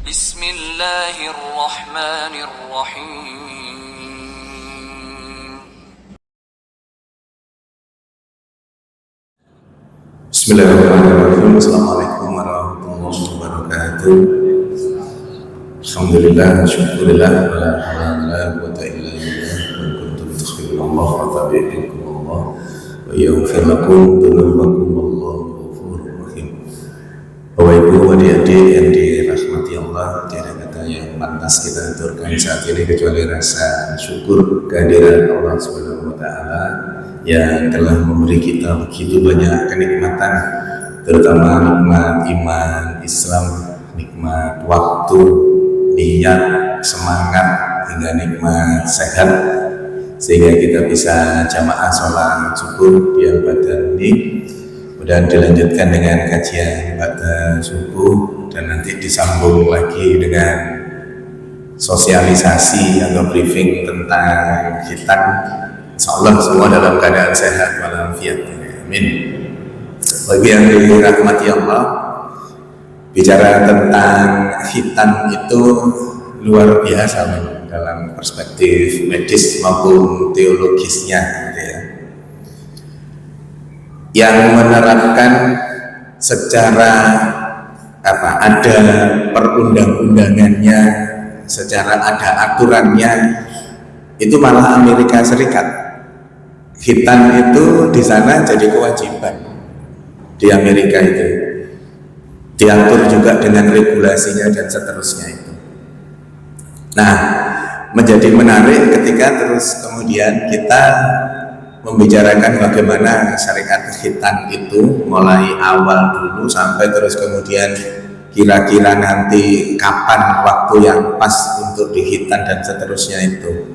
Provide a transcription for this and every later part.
Bismillahirrahmanirrahim. Bismillahirrahmanirrahim. Assalamualaikum warahmatullahi wabarakatuh. Alhamdulillah, syukurillah, wala hawla wala quwwata illa billah. Wa kuntum tuhibbunallah wa tabi'akumullah wa yaghfir lakum dhunubakum wallahu ghafurur rahim. Bapak Ibu, adik-adik yang dirahmati Allah, tiada kata yang pantas kita aturkan saat ini kecuali rasa syukur kehadiran Allah Subhanahu wa taala yang telah memberi kita begitu banyak kenikmatan, terutama nikmat iman, Islam, nikmat waktu, niat, semangat, hingga nikmat sehat, sehingga kita bisa jamaah sholat subuh di Al-Badar ini. Kemudian dilanjutkan dengan kajian pada subuh dan nanti disambung lagi dengan sosialisasi atau briefing tentang khitan. Insyaallah semua dalam keadaan sehat walafiat. Amin. Bagi yang dirahmati Allah, bicara tentang khitan itu luar biasa dalam perspektif medis maupun teologisnya, gitu ya. Yang menerapkan secara ada perundang-undangannya, secara ada aturannya, itu malah Amerika Serikat. Khitan itu di sana jadi kewajiban di Amerika, itu diatur juga dengan regulasinya dan seterusnya itu. Nah, menjadi menarik ketika terus kemudian kita membicarakan bagaimana syariat khitan itu mulai awal dulu sampai terus kemudian kira-kira nanti kapan waktu yang pas untuk dikhitan dan seterusnya itu.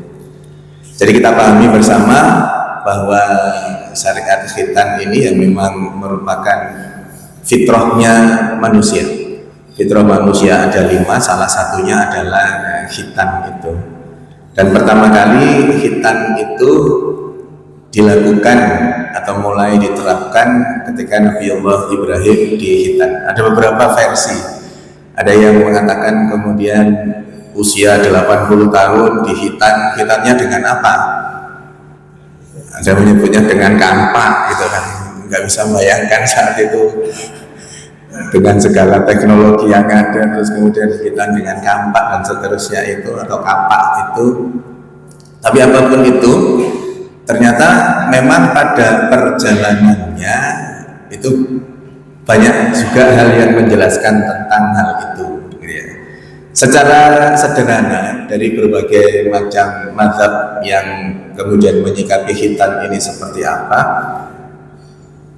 Jadi kita pahami bersama bahwa syariat khitan ini yang memang merupakan fitrahnya manusia. Fitrah manusia ada 5, salah satunya adalah khitan itu. Dan pertama kali khitan itu dilakukan atau mulai diterapkan ketika Nabi Allah Ibrahim dikhitan. Ada beberapa versi. Ada yang mengatakan kemudian usia 80 tahun dikhitan. Khitannya dengan apa? Ada menyebutnya dengan kampak gitu kan. Nggak bisa bayangkan saat itu dengan segala teknologi yang ada, terus kemudian dikhitan dengan kampak dan seterusnya itu, atau kapak itu. Tapi apapun itu, ternyata memang pada perjalanannya itu banyak juga hal yang menjelaskan tentang hal itu. Secara sederhana dari berbagai macam mazhab yang kemudian menyikapi khitan ini seperti apa,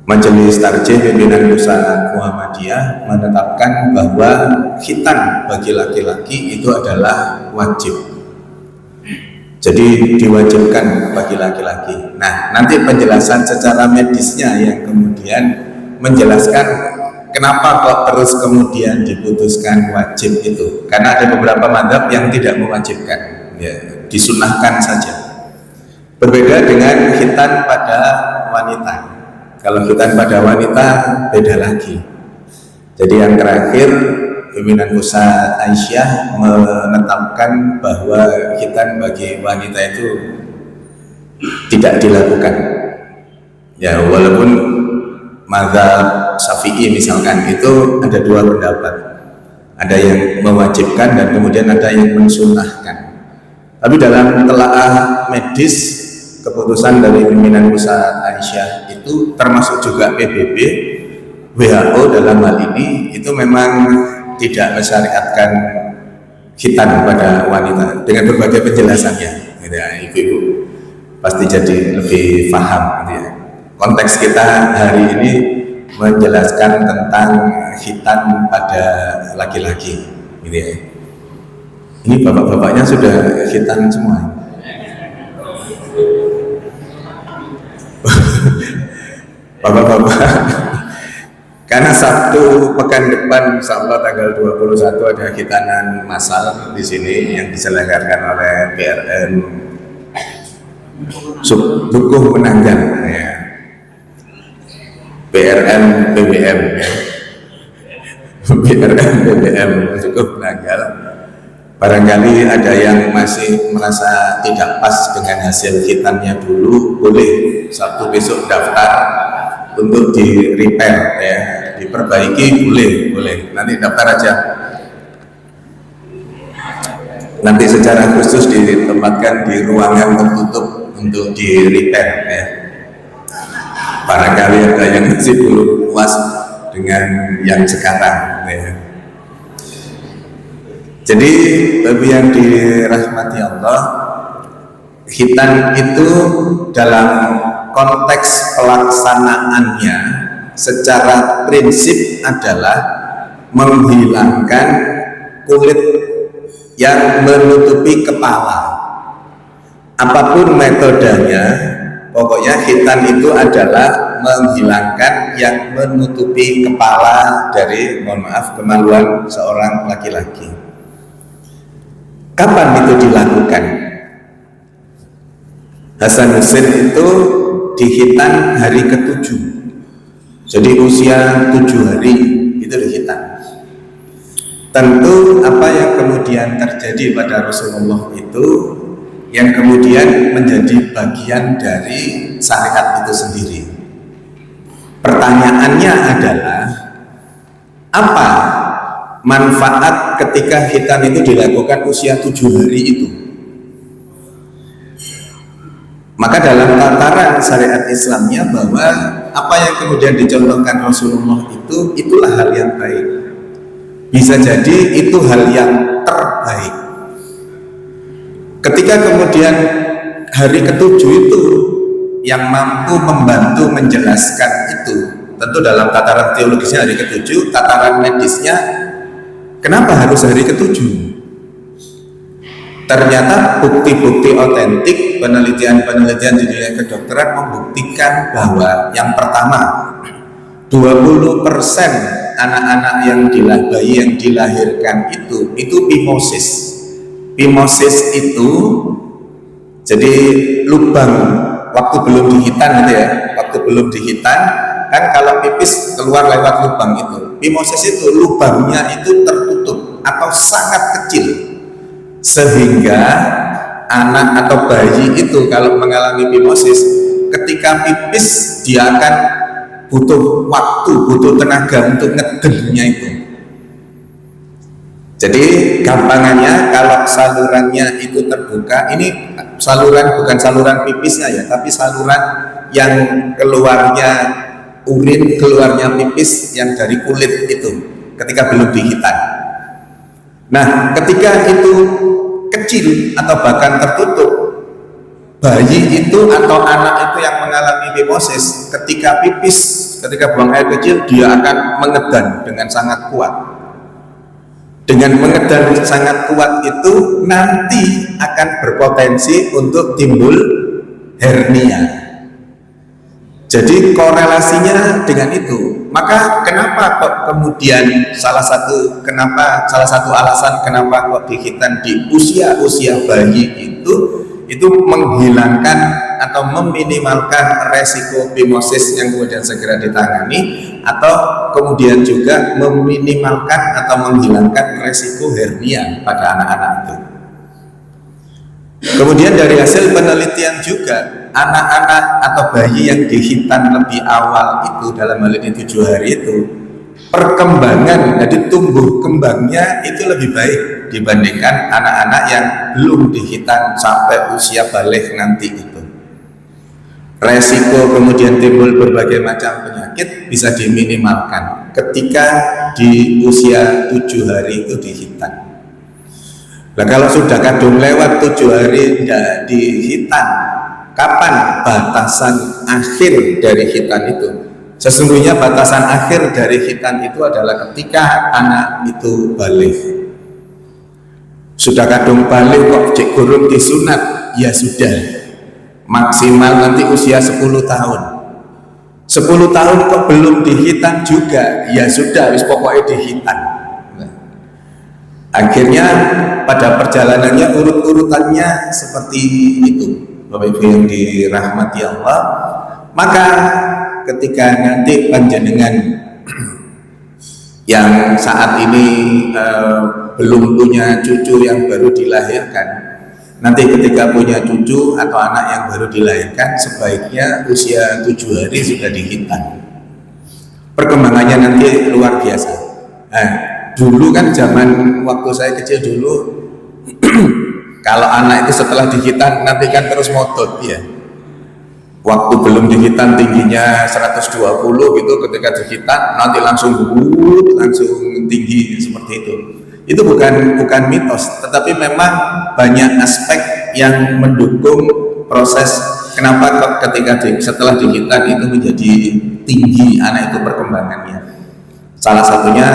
Majelis Tarjih Pimpinan Pusat Muhammadiyah menetapkan bahwa khitan bagi laki-laki itu adalah wajib. Jadi diwajibkan bagi laki-laki. Nah, nanti penjelasan secara medisnya yang kemudian menjelaskan kenapa kok terus kemudian diputuskan wajib itu. Karena ada beberapa mazhab yang tidak mewajibkan, ya, disunahkan saja. Berbeda dengan khitan pada wanita. Kalau khitan pada wanita beda lagi. Jadi yang terakhir Pimpinan Pusat Aisyah menetapkan bahwa khitan bagi wanita itu tidak dilakukan. Ya, walaupun mazhab Syafi'i misalkan itu ada 2 pendapat. Ada yang mewajibkan dan kemudian ada yang mensunahkan. Tapi dalam telaah medis, keputusan dari Pimpinan Pusat Aisyah itu termasuk juga PBB, WHO dalam hal ini itu memang tidak mensyariatkan khitan pada wanita dengan berbagai penjelasannya, gitu ya, ibu-ibu pasti jadi lebih paham, gitu ya. Konteks kita hari ini menjelaskan tentang khitan pada laki-laki, gitu ya. Ini bapak-bapaknya sudah khitan semua. Bapak-bapak, karena Sabtu pekan depan insyaallah tanggal 21 ada khitanan massal di sini yang diselenggarakan oleh PRN Dukuh Penanggal, ya. PRN PBM, ya. BRM, BBM cukup menanggal. Barangkali ada yang masih merasa tidak pas dengan hasil hitannya dulu, boleh Sabtu besok daftar untuk di repair ya, diperbaiki, boleh nanti daftar aja, nanti secara khusus ditempatkan di ruangan tertutup untuk di repair ya. Barangkali ada yang masih belum puas dengan yang sekarang ya. Jadi bagi yang dirahmati Allah, khitan itu dalam konteks pelaksanaannya secara prinsip adalah menghilangkan kulit yang menutupi kepala. Apapun metodenya, pokoknya khitan itu adalah menghilangkan yang menutupi kepala dari, mohon maaf, kemaluan seorang laki-laki. Kapan itu dilakukan? Hasan Hussein itu dihitan hari ke-7. Jadi usia 7 hari itu dihitan. Tentu apa yang kemudian terjadi pada Rasulullah itu yang kemudian menjadi bagian dari syariat itu sendiri. Pertanyaannya adalah apa manfaat ketika khitan itu dilakukan usia 7 hari itu? Maka dalam tataran syariat Islamnya bahwa apa yang kemudian dicontohkan Rasulullah itu, itulah hal yang baik. Bisa jadi itu hal yang terbaik. Ketika kemudian hari ke-7 itu yang mampu membantu menjelaskan itu, tentu dalam tataran teologisnya hari ke-7, tataran medisnya kenapa harus hari ke-7? Ternyata bukti-bukti otentik, penelitian-penelitian di dunia kedokteran membuktikan bahwa yang pertama, 20% anak-anak yang bayi yang dilahirkan itu phimosis. Phimosis itu jadi lubang waktu belum dihitan gitu ya. Waktu belum dihitan kan kalau pipis keluar lewat lubang itu. Phimosis itu lubangnya itu tertutup atau sangat kecil, sehingga anak atau bayi itu kalau mengalami phimosis, ketika pipis dia akan butuh waktu, butuh tenaga untuk ngedengnya itu. Jadi gampangannya kalau salurannya itu terbuka, ini saluran bukan saluran pipisnya ya, tapi saluran yang keluarnya urin, keluarnya pipis yang dari kulit itu ketika belum dihitan. Nah, ketika itu kecil atau bahkan tertutup, bayi itu atau anak itu yang mengalami phimosis, ketika pipis, ketika buang air kecil, dia akan mengedan dengan sangat kuat. Dengan mengedan sangat kuat itu nanti akan berpotensi untuk timbul hernia. Jadi korelasinya dengan itu. Maka kenapa kok kemudian salah satu alasan kenapa kok dihitan di usia bayi itu menghilangkan atau meminimalkan resiko phimosis yang kemudian segera ditangani, atau kemudian juga meminimalkan atau menghilangkan resiko hernia pada anak-anak itu. Kemudian dari hasil penelitian juga, anak-anak atau bayi yang dihitan lebih awal itu, dalam hal ini 7 hari itu, perkembangan, jadi tumbuh kembangnya itu lebih baik dibandingkan anak-anak yang belum dihitan sampai usia balik nanti itu. Resiko kemudian timbul berbagai macam penyakit bisa diminimalkan ketika di usia 7 hari itu dihitan. Nah, kalau sudah kadung lewat 7 hari tidak dihitan, kapan batasan akhir dari hitan itu? Sesungguhnya batasan akhir dari hitan itu adalah ketika anak itu balik. Sudah kadung balik kok cek gurung disunat, ya sudah, maksimal nanti usia 10 tahun. 10 tahun kok belum dihitan juga, ya sudah, wis pokoknya dihitan. Nah, akhirnya pada perjalanannya urut-urutannya seperti itu, Bapak Ibu yang dirahmati Allah. Maka ketika nanti panjenengan yang saat ini belum punya cucu yang baru dilahirkan, nanti ketika punya cucu atau anak yang baru dilahirkan, sebaiknya usia 7 hari sudah dihitan. Perkembangannya nanti luar biasa. Nah, dulu kan zaman waktu saya kecil dulu, kalau anak itu setelah dihitan nanti kan terus motot ya. Waktu belum dihitan tingginya 120 gitu, ketika dihitan nanti langsung tinggi seperti itu. Itu bukan mitos, tetapi memang banyak aspek yang mendukung proses kenapa setelah dihitan itu menjadi tinggi anak itu perkembangannya. Salah satunya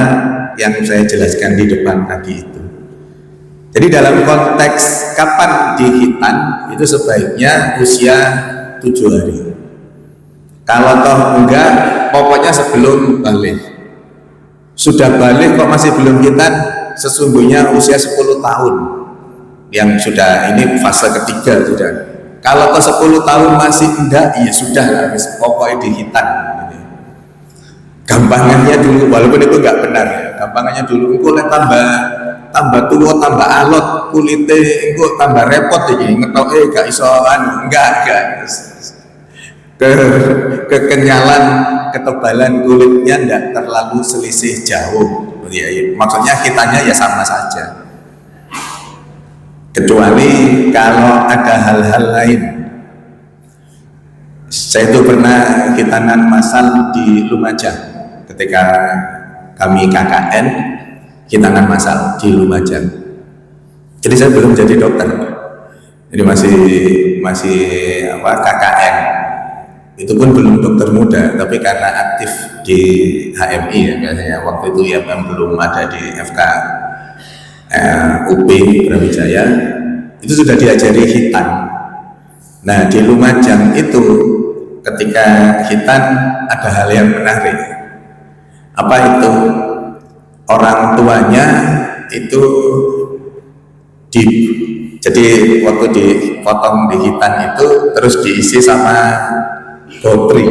yang saya jelaskan di depan tadi itu. Jadi dalam konteks kapan dihitan itu sebaiknya usia 7 hari. Kalau toh enggak, pokoknya sebelum balik. Sudah balik kok masih belum hitan, sesungguhnya usia 10 tahun yang sudah, ini fase ketiga sudah. Kalau toh 10 tahun masih enggak, ya sudah lah, pokoknya dihitan. Gampangannya dulu, walaupun itu enggak benar ya, gampangannya dulu engko tambah tua tambah alot kulite, engko tambah repot iki ngetoke gak iso enggak kekenyalan ketebalan kulitnya enggak terlalu selisih jauh ya, maksudnya hitanya ya sama saja, kecuali kalau ada hal-hal lain. Saya itu pernah hitanan massal di Lumajang ketika kami KKN, hitanan massal di Lumajang. Jadi saya belum jadi dokter, jadi masih KKN. Itu pun belum dokter muda, tapi karena aktif di HMI ya biasanya waktu itu ya, belum ada di FK UP Brawijaya, itu sudah diajari hitan. Nah di Lumajang itu ketika hitan ada hal yang menarik. Apa itu? Orang tuanya itu jadi waktu dipotong di hitan itu terus diisi sama gotri,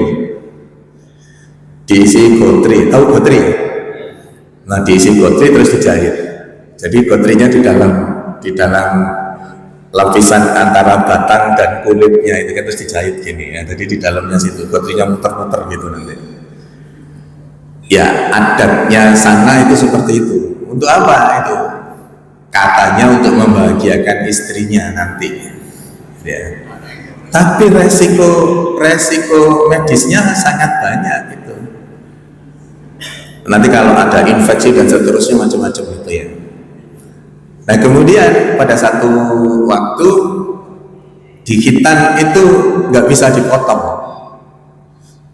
tahu gotri? Nah diisi gotri terus dijahit. Jadi gotrinya di dalam lapisan antara batang dan kulitnya itu kan terus dijahit gini ya. Jadi di dalamnya situ gotrinya muter-muter gitu nanti. Ya adatnya sana itu seperti itu. Untuk apa itu? Katanya untuk membahagiakan istrinya nanti. Ya. Tapi resiko medisnya sangat banyak gitu. Nanti kalau ada infeksi dan seterusnya macam-macam itu ya. Nah kemudian pada satu waktu di hitan itu nggak bisa dipotong,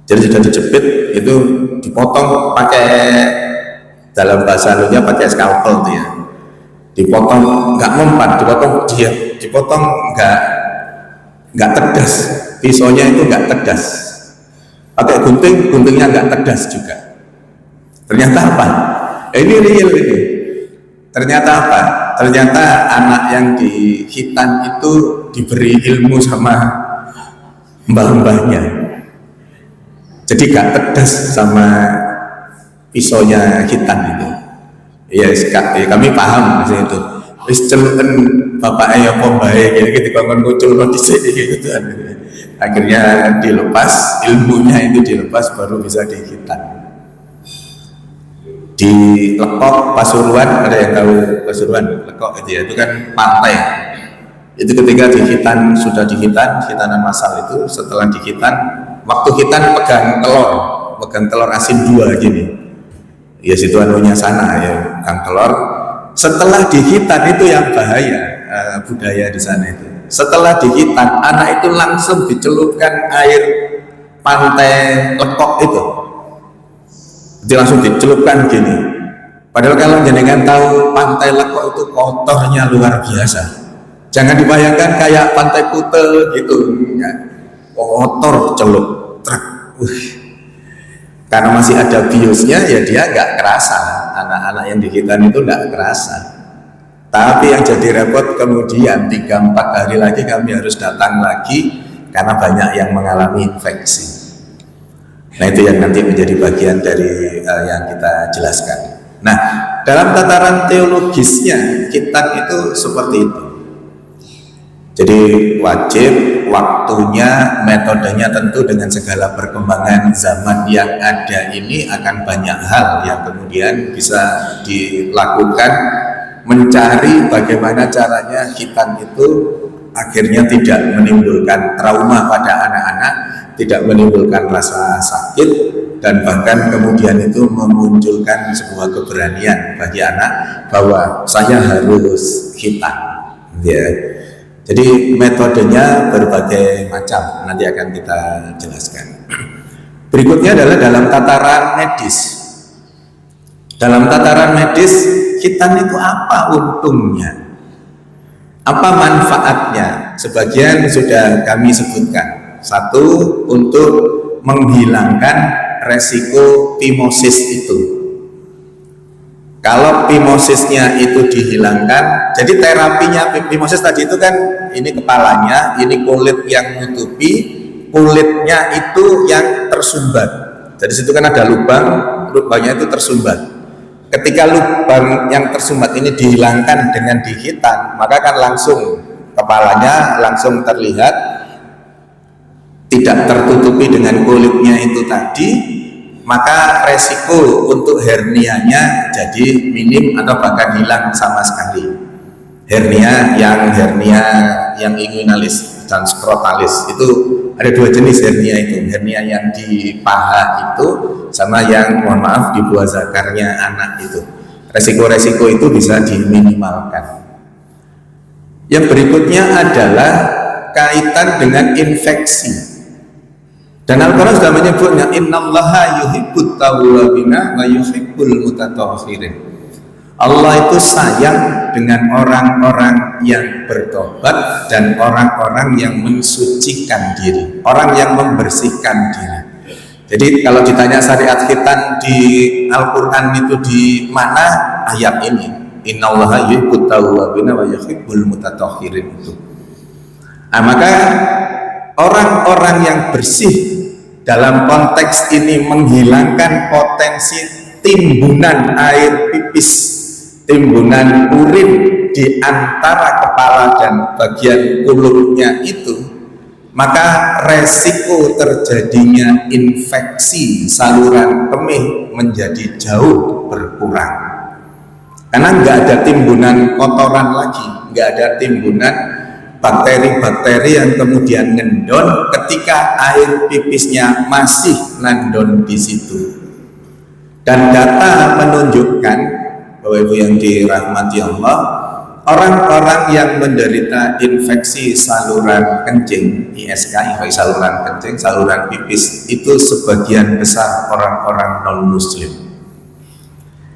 jadi sudah dijepit itu dipotong pakai, dalam bahasa Indonesia pakai scalpel tuh ya, dipotong nggak mempan, dipotong nggak tegas, pisaunya itu nggak tegas, pakai guntingnya nggak tegas juga. Ternyata apa? Ini real ini. Ternyata apa? Ternyata anak yang di hitan itu diberi ilmu sama mbah-mbahnya, jadi gak tegas sama pisaunya hitan itu. Ya kami paham maksudnya itu. Wis celeken bapak ya pombae gitu dikongkon kucul dhisik gitu. Akhirnya dilepas, ilmunya itu dilepas baru bisa dihitan. Di Lekok Pasuruan, ada yang tahu Pasuruan? Lekok itu ya, itu kan pantai. Itu ketika dihitan, sudah dihitan, hitanan massal itu setelah dihitan, waktu hitan pegang telur asin 2 gini. Ya situ anunya sana ya, pegang telur. Setelah dihitan itu yang bahaya, budaya di sana itu. Setelah dihitan, anak itu langsung dicelupkan air pantai Lekok itu. Jadi langsung dicelupkan gini. Padahal kalau jenengan tahu pantai Lekok itu kotornya luar biasa. Jangan dibayangkan kayak pantai Kute gitu, ya. Kotor celup, karena masih ada biosnya ya dia nggak kerasa. Anak-anak yang dihitan itu nggak kerasa. Tapi yang jadi repot kemudian 3-4 hari lagi kami harus datang lagi karena banyak yang mengalami infeksi. Nah itu yang nanti menjadi bagian dari yang kita jelaskan. Nah, dalam tataran teologisnya khitan itu seperti itu. Jadi wajib, waktunya, metodenya tentu dengan segala perkembangan zaman yang ada ini akan banyak hal yang kemudian bisa dilakukan, mencari bagaimana caranya khitan itu akhirnya tidak menimbulkan trauma pada anak-anak, tidak menimbulkan rasa sakit, dan bahkan kemudian itu memunculkan sebuah keberanian bagi anak bahwa saya harus khitan, ya. Jadi metodenya berbagai macam, nanti akan kita jelaskan. Berikutnya adalah dalam tataran medis. Dalam tataran medis, khitan itu apa untungnya? Apa manfaatnya? Sebagian sudah kami sebutkan. Satu, untuk menghilangkan resiko phimosis itu. Kalau phimosisnya itu dihilangkan, jadi terapinya phimosis tadi itu kan ini kepalanya, ini kulit yang menutupi, kulitnya itu yang tersumbat. Jadi situ kan ada lubang, lubangnya itu tersumbat. Ketika lubang yang tersumbat ini dihilangkan dengan dihitan, maka kan langsung kepalanya langsung terlihat tidak tertutupi dengan kulitnya itu tadi. Maka resiko untuk hernianya jadi minim atau bahkan hilang sama sekali. Hernia yang inguinalis dan skrotalis itu ada dua jenis hernia itu. Hernia yang di paha itu sama yang mohon maaf di buah zakarnya anak itu. Resiko-resiko itu bisa diminimalkan. Yang berikutnya adalah kaitan dengan infeksi. Dan Al-Quran sudah menyebutnya, innallaha yuhibbut tawwabina wa yuhibbul mutatahhirin. Allah itu sayang dengan orang-orang yang bertobat dan orang-orang yang mensucikan diri, orang yang membersihkan diri. Jadi kalau ditanya syariat khitan di Al-Quran itu di mana ayat ini? Innallaha yuhibbut tawwabina wa yuhibbul mutatahhirin itu. Nah, maka orang-orang yang bersih dalam konteks ini menghilangkan potensi timbunan air pipis, timbunan urin di antara kepala dan bagian kulitnya itu, maka resiko terjadinya infeksi saluran kemih menjadi jauh berkurang. Karena nggak ada timbunan kotoran lagi, nggak ada timbunan bakteri-bakteri yang kemudian ngendon ketika air pipisnya masih nandon di situ. Dan data menunjukkan, Bapak Ibu yang dirahmati Allah, orang-orang yang menderita infeksi saluran kencing, ISK, infeksi saluran kencing, saluran pipis, itu sebagian besar orang-orang non-muslim.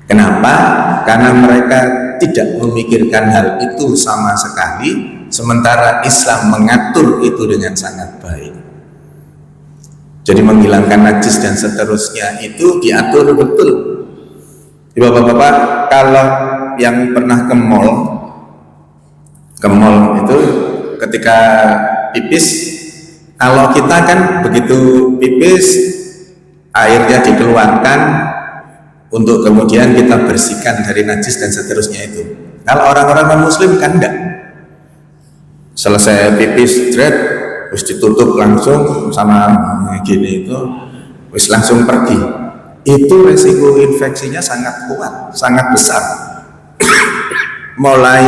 Kenapa? Karena mereka tidak memikirkan hal itu sama sekali, sementara Islam mengatur itu dengan sangat baik. Jadi menghilangkan najis dan seterusnya itu diatur betul. Bapak-bapak, kalau yang pernah ke mall itu ketika pipis, kalau kita kan begitu pipis airnya dikeluarkan untuk kemudian kita bersihkan dari najis dan seterusnya itu. Kalau orang-orang non-muslim kan enggak. Selesai pipis straight, terus ditutup langsung sama gini itu, terus langsung pergi. Itu resiko infeksinya sangat kuat, sangat besar. Mulai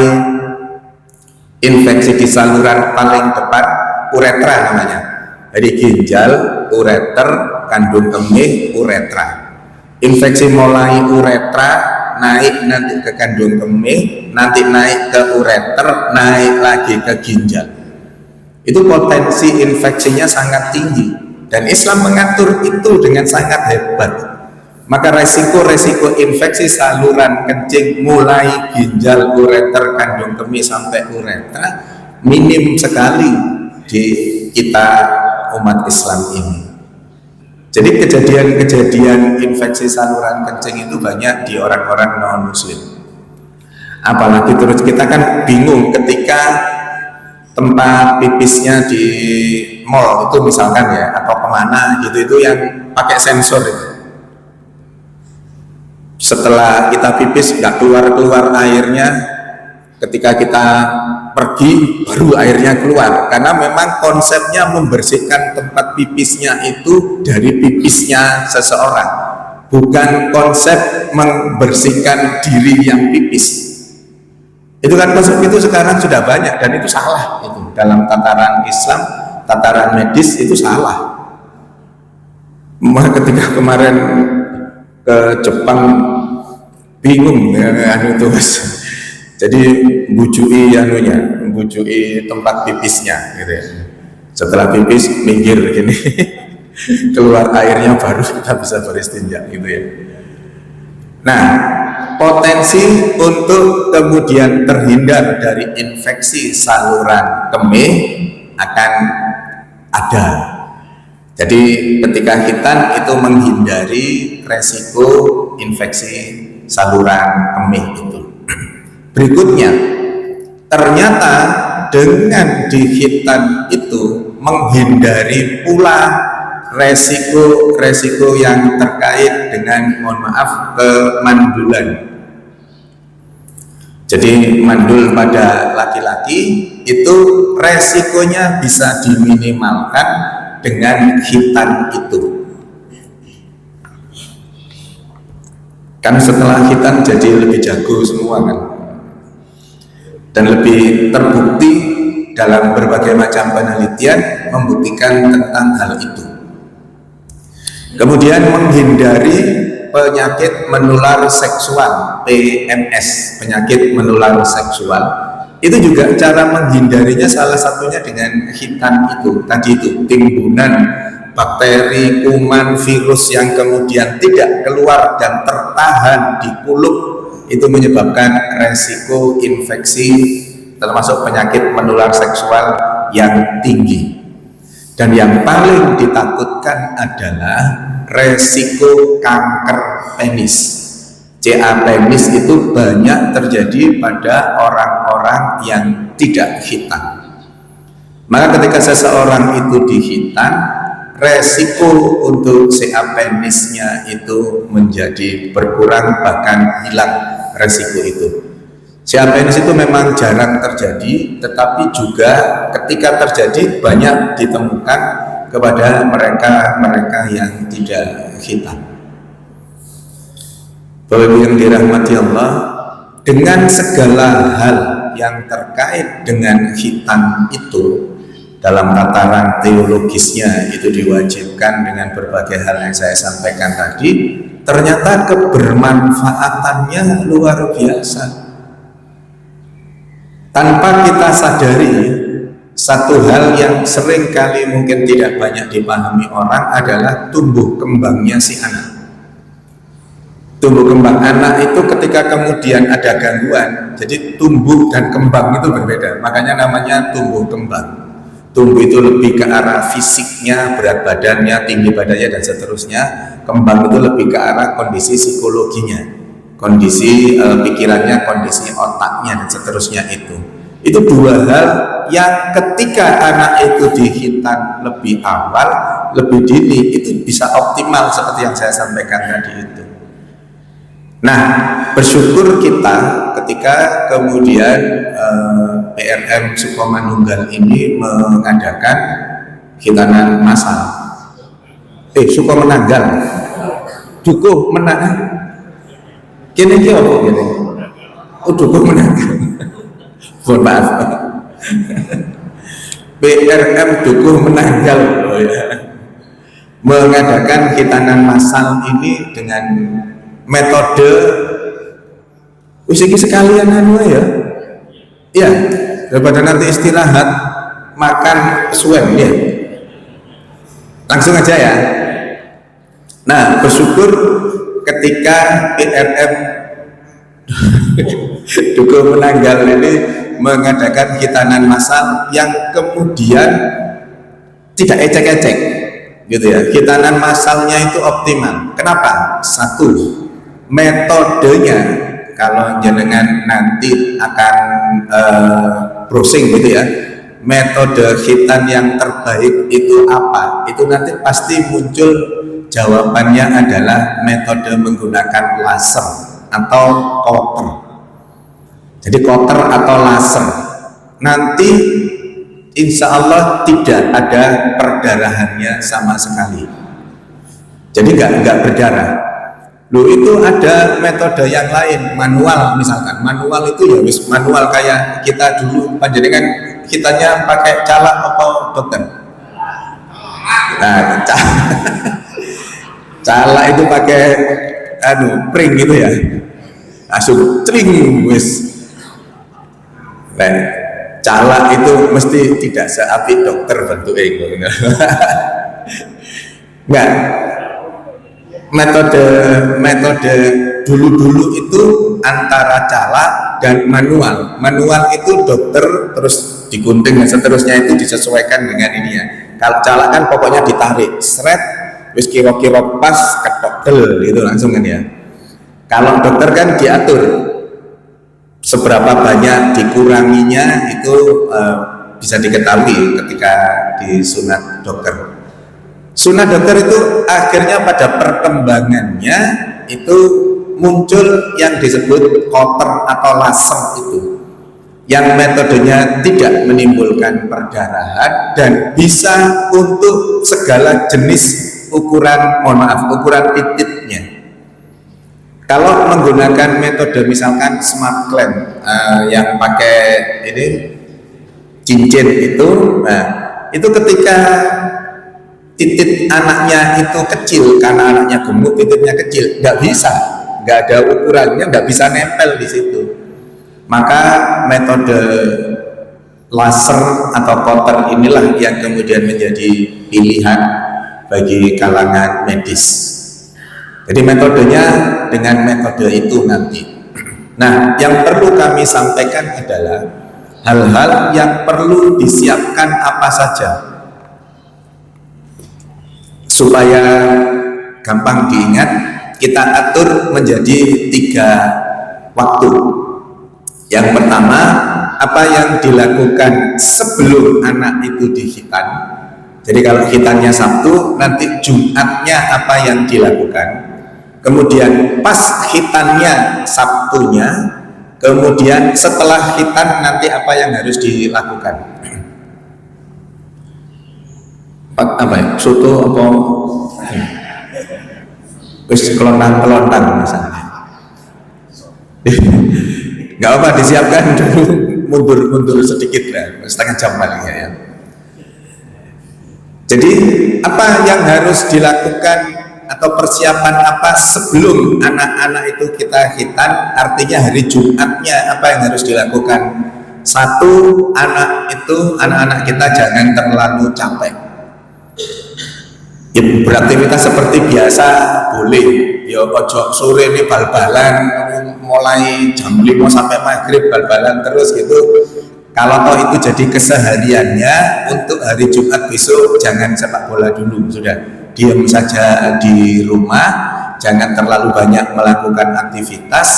infeksi di saluran paling depan, uretra namanya. Jadi ginjal, ureter, kandung kemih, uretra. Infeksi mulai uretra naik nanti ke kandung kemih, nanti naik ke ureter, naik lagi ke ginjal. Itu potensi infeksinya sangat tinggi dan Islam mengatur itu dengan sangat hebat. Maka resiko-resiko infeksi saluran kencing mulai ginjal, ureter, kandung kemih sampai uretra minim sekali di kita umat Islam ini. Jadi kejadian-kejadian infeksi saluran kencing itu banyak di orang-orang non-muslim. Apalagi terus kita kan bingung ketika tempat pipisnya di mall itu misalkan ya, atau kemana gitu, itu yang pakai sensor itu. setelah kita pipis nggak keluar airnya, ketika kita pergi baru airnya keluar, karena memang konsepnya membersihkan tempat pipisnya itu dari pipisnya seseorang, bukan konsep membersihkan diri yang pipis. Itu kan konsep itu sekarang sudah banyak dan itu salah. Itu dalam tataran Islam, tataran medis itu salah. Ketika kemarin ke Jepang bingung ya, itu mas. Jadi bujui tempat pipisnya gitu ya. Setelah pipis minggir gini keluar airnya baru kita bisa beristinja gitu ya. Nah, potensi untuk kemudian terhindar dari infeksi saluran kemih akan ada. Jadi ketika khitan itu menghindari resiko infeksi saluran kemih itu. Berikutnya, ternyata dengan dikhitan itu menghindari pula resiko yang terkait dengan, mohon maaf, kemandulan. Jadi mandul pada laki-laki itu resikonya bisa diminimalkan dengan khitan itu. Kan setelah khitan jadi lebih jago semua kan, dan lebih terbukti dalam berbagai macam penelitian membuktikan tentang hal itu. Kemudian menghindari penyakit menular seksual, PMS, penyakit menular seksual. Itu juga cara menghindarinya salah satunya dengan khitan itu. Tadi itu timbunan bakteri, kuman, virus yang kemudian tidak keluar dan tertahan di kuluk, itu menyebabkan resiko infeksi termasuk penyakit menular seksual yang tinggi. Dan yang paling ditakutkan adalah resiko kanker penis. CA penis itu banyak terjadi pada orang-orang yang tidak khitan. Maka ketika seseorang itu dikhitan, resiko untuk CA penisnya itu menjadi berkurang, bahkan hilang resiko itu. CA penis itu memang jarang terjadi, tetapi juga ketika terjadi banyak ditemukan kepada mereka yang tidak khitan. Bapak Ibu yang dirahmati Allah, dengan segala hal yang terkait dengan khitan itu, dalam tataran teologisnya itu diwajibkan dengan berbagai hal yang saya sampaikan tadi, ternyata kebermanfaatannya luar biasa. Tanpa kita sadari, satu hal yang sering kali mungkin tidak banyak dipahami orang adalah tumbuh kembangnya si anak. Tumbuh kembang anak itu ketika kemudian ada gangguan, jadi tumbuh dan kembang itu berbeda, makanya namanya tumbuh kembang. Tumbuh itu lebih ke arah fisiknya, berat badannya, tinggi badannya dan seterusnya. Kembang itu lebih ke arah kondisi psikologinya, kondisi pikirannya, kondisi otaknya dan seterusnya itu. Itu dua hal yang ketika anak itu dikhitan lebih awal, lebih dini, itu bisa optimal seperti yang saya sampaikan tadi itu. Nah, bersyukur kita ketika kemudian PRM Sukomanunggal ini mengadakan khitanan massal. Sukomenanggal, Dukuh Menanggal. Kini apa kini? Dukuh Menanggal. Mohon maaf. PRM Dukuh Menanggal mengadakan khitanan massal ini dengan metode usiki sekalian ya, daripada nanti istirahat makan suem ya, langsung aja ya. Nah, bersyukur ketika PRM Dukuh Menanggal ini mengadakan khitanan massal yang kemudian tidak ecek-ecek gitu ya. Khitanan massalnya itu optimal. Kenapa? Satu, metodenya, kalau jenengan nanti akan browsing gitu ya, metode khitan yang terbaik itu apa, itu nanti pasti muncul jawabannya adalah metode menggunakan laser atau koter. Jadi koter atau laser, nanti insya Allah tidak ada perdarahannya sama sekali. Jadi nggak berdarah. Loh, itu ada metode yang lain, manual misalkan. Manual itu ya wis manual kayak kita dulu, panjenengan kitanya pakai calak apa dokter? Nah, calak itu pakai pring gitu ya. Langsung tring wis. Nah, calak itu mesti tidak seapi dokter bentuknya. Enggak. Metode dulu itu antara calak dan manual. Manual itu dokter terus digunting dan seterusnya itu disesuaikan dengan ini ya. Kalau calak kan pokoknya ditarik, seret, wis kira-kira pas, ketok del itu langsung kan ya. Kalau dokter kan diatur seberapa banyak dikuranginya itu bisa diketahui ketika disunat dokter. Sunnah dokter itu akhirnya pada perkembangannya itu muncul yang disebut koter atau laser itu, yang metodenya tidak menimbulkan perdarahan dan bisa untuk segala jenis ukuran, ukuran titiknya. Kalau menggunakan metode misalkan smart clamp yang pakai ini cincin itu, itu ketika titik anaknya itu kecil, karena anaknya gemuk, titiknya kecil, nggak bisa, nggak ada ukurannya, nggak bisa nempel di situ. Maka metode laser atau koter inilah yang kemudian menjadi pilihan bagi kalangan medis. Jadi metodenya dengan metode itu nanti. Nah, yang perlu kami sampaikan adalah hal-hal yang perlu disiapkan apa saja supaya gampang diingat. Kita atur menjadi 3 waktu. Yang pertama, apa yang dilakukan sebelum anak itu dikhitan. Jadi kalau khitannya Sabtu, nanti Jumatnya apa yang dilakukan. Kemudian pas khitannya Sabtunya, kemudian setelah khitan nanti apa yang harus dilakukan. Apa ya, soto apa wis kelontang misalnya. Nggak apa, disiapkan dulu, mundur sedikit lah, setengah jam paling ya. Jadi apa yang harus dilakukan atau persiapan apa sebelum anak-anak itu kita khitan, artinya hari Jumatnya apa yang harus dilakukan. Satu, anak-anak kita jangan terlalu capek. Ya, beraktivitas seperti biasa boleh, ya ojo sore ini bal-balan mulai jam 5 sampai maghrib bal-balan terus gitu. Kalau toh itu jadi kesehariannya, untuk hari Jumat besok jangan sepak bola dulu, sudah diam saja di rumah, jangan terlalu banyak melakukan aktivitas,